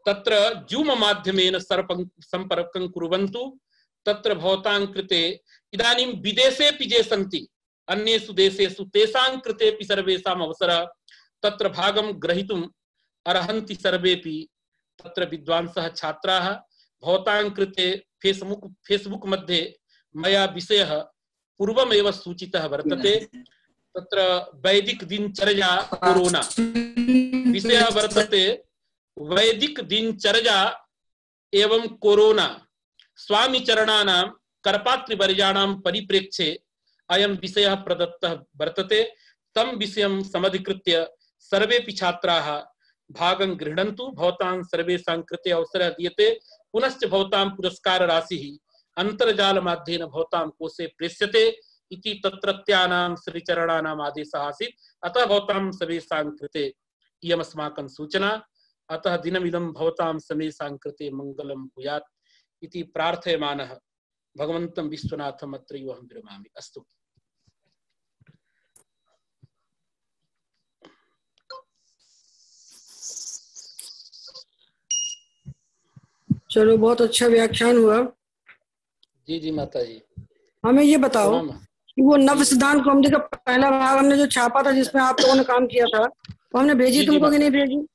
S2: तत्र जूम माध्यमेन संपर्कं कुर्वन्तु। तत्र भवतां कृते इदानीं विदेशेपि ये सन्ति अन्येषु देशेषु तेषां कृतेपि सर्वेषाम् अवसरः तत्र भागं ग्रहीतुम् अर्हन्ति। सर्वेपि तत्र विद्वांसः छात्राः। भवतां कृते फेसबुक मध्ये मया विषयः पूर्वमेव सूचितः वर्तते। तत्र वैदिक दिनचर्या कोरोना विषयः वर्तते। वैदिक दिनचर्या एवं कोरोना स्वामी चरणानां करपात्रिवर्याणां परिप्रेक्ष्ये अयं विषयः प्रदत्तः वर्तते। तं विषयं समधिकृत्य सर्वेपि छात्राः भागं गृह्णन्तु। भवतां सर्वेषां कृते अवसरः दीयते। पुनश्च भवतां पुरस्कार राशिः अन्तर्जाल माध्यमेन भवतां कोशे प्रेष्यते इति तत्रत्यानां श्रीचरणानाम् आदेशः आसीत्। अतः भवतां सर्वेषां कृते इयमस्माकं सूचना। अतः दिनमिदं भवतां सर्वेषां कृते मङ्गलं भूयात् इति प्रार्थयमानः भगवन्तं विश्वनाथम् अत्रैव अहं विरमामि। अस्तु।
S3: चलो, बहुत अच्छा व्याख्यान हुआ।
S2: जी जी माता जी।
S3: हमें ये बताओ कि वो नव सिद्धांत कौमुदी का पहला भाग हमने जो छापा था जिसमें आप लोगों ने काम किया था, वो हमने भेजी
S2: जी जी
S3: तुमको कि नहीं
S2: माता जी।
S3: भेजी?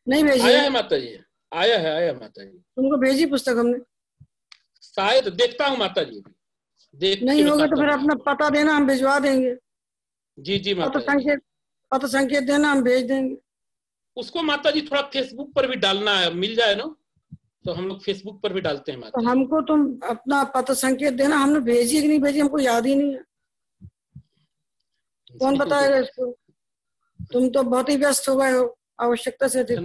S3: नहीं भेजी
S2: आया
S3: है?
S2: है माता जी, आया है माता जी।
S3: तुमको भेजी पुस्तक हमने?
S2: शायद देखता हूँ माता जी, देख
S3: नहीं
S2: के
S3: होगा तो
S2: बताता
S3: फिर
S2: हूँ
S3: अपना
S2: आपको।
S3: पता देना, हम भिजवा देंगे।
S2: जी जी
S3: पत्र
S2: माता जी।
S3: संकेत, पत्र संकेत देना, हम भेज देंगे।
S2: उसको माता जी थोड़ा फेसबुक पर भी डालना है, मिल जाए ना तो हम लोग फेसबुक पर भी डालते हैं
S3: तो
S2: माता जी।
S3: हमको तुम अपना पत्र संकेत देना, हमने भेजी कि नहीं भेजी हमको याद ही नहीं है। कौन बताएगा इसको? तुम तो बहुत ही व्यस्त हो गए हो आवश्यकता से अधिक।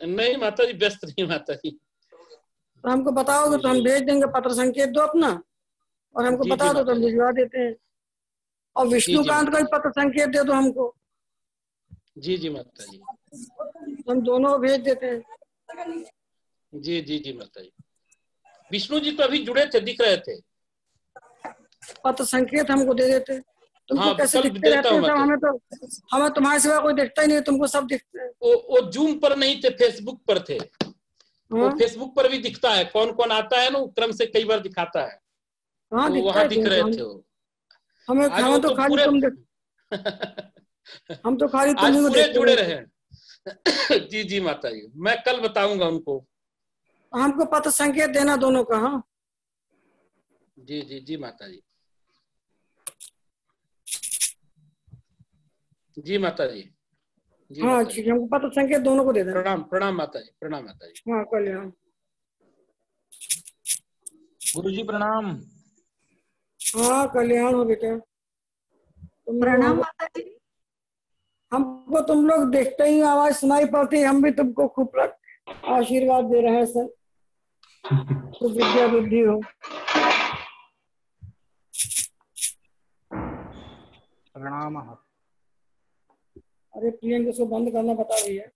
S2: नहीं माता जी, व्यस्त नहीं माता जी।
S3: तो हमको बताओगे तो हम
S2: जी
S3: भेज देंगे। पत्र संकेत दो अपना और हमको
S2: जी
S3: बता दो तो
S2: माता
S3: हम
S2: जी।
S3: भिजवा देते हैं। और
S2: जी जी
S3: विष्णुकांत का
S2: माता
S3: भी
S2: जी।
S3: पत्र संकेत दे दो हमको,
S2: जी जी माता जी।
S3: हम दोनों भेज देते हैं।
S2: जी जी जी माता जी। विष्णु जी तो अभी जुड़े थे, दिख रहे थे।
S3: पत्र संकेत हमको दे देते। तुमको
S2: हाँ
S3: कैसे
S2: कल
S3: दिखते
S2: देता
S3: रहते
S2: हूँ
S3: हैं सब?
S2: माता जी।
S3: हमें तुम्हारे सिवा कोई दिखता ही नहीं, तुमको सब दिखते हैं।
S2: वो जूम पर नहीं थे, फेसबुक पर थे। वो
S3: हाँ
S2: फेसबुक पर भी दिखता है, कौन कौन आता है ना, वो क्रम से कई बार दिखाता है।
S3: हाँ
S2: तो
S3: दिखता
S2: वहां
S3: है
S2: दिख रहे
S3: तुमको।
S2: थे वो।
S3: हमें
S2: आज वो
S3: हमें तो
S2: तो
S3: खाली
S2: पूरे
S3: तुम देख, हम तो खाली
S2: आज
S3: तुम्ही को
S2: पूरे
S3: देखते
S2: जुड़े
S3: रहते
S2: रहे
S3: हैं।
S2: हैं। जी जी माता जी, मैं कल बताऊंगा उनको।
S3: हमको पत्र संकेत देना दोनों का। हाँ
S2: जी जी जी माता जी। जी माता जी। जी
S3: हाँ
S2: माता जी।
S3: ठीक है, हमको पत्र संकेत दोनों को दे देना।
S2: प्रणाम प्रणाम माता जी, प्रणाम माता जी।
S3: हाँ कल्याण।
S1: गुरुजी प्रणाम।
S3: हाँ कल्याण हो बेटा। तुम लोग
S4: प्रणाम
S3: हमको
S4: माता जी।
S3: हमको तुम लोग देखते ही आवाज सुनाई पड़ती, हम भी तुमको खूब आशीर्वाद दे रहे हैं सर। तो विद्या बुद्धि हो।
S1: प्रणाम।
S3: अरे प्रियंका इसको बंद करना बता रही है।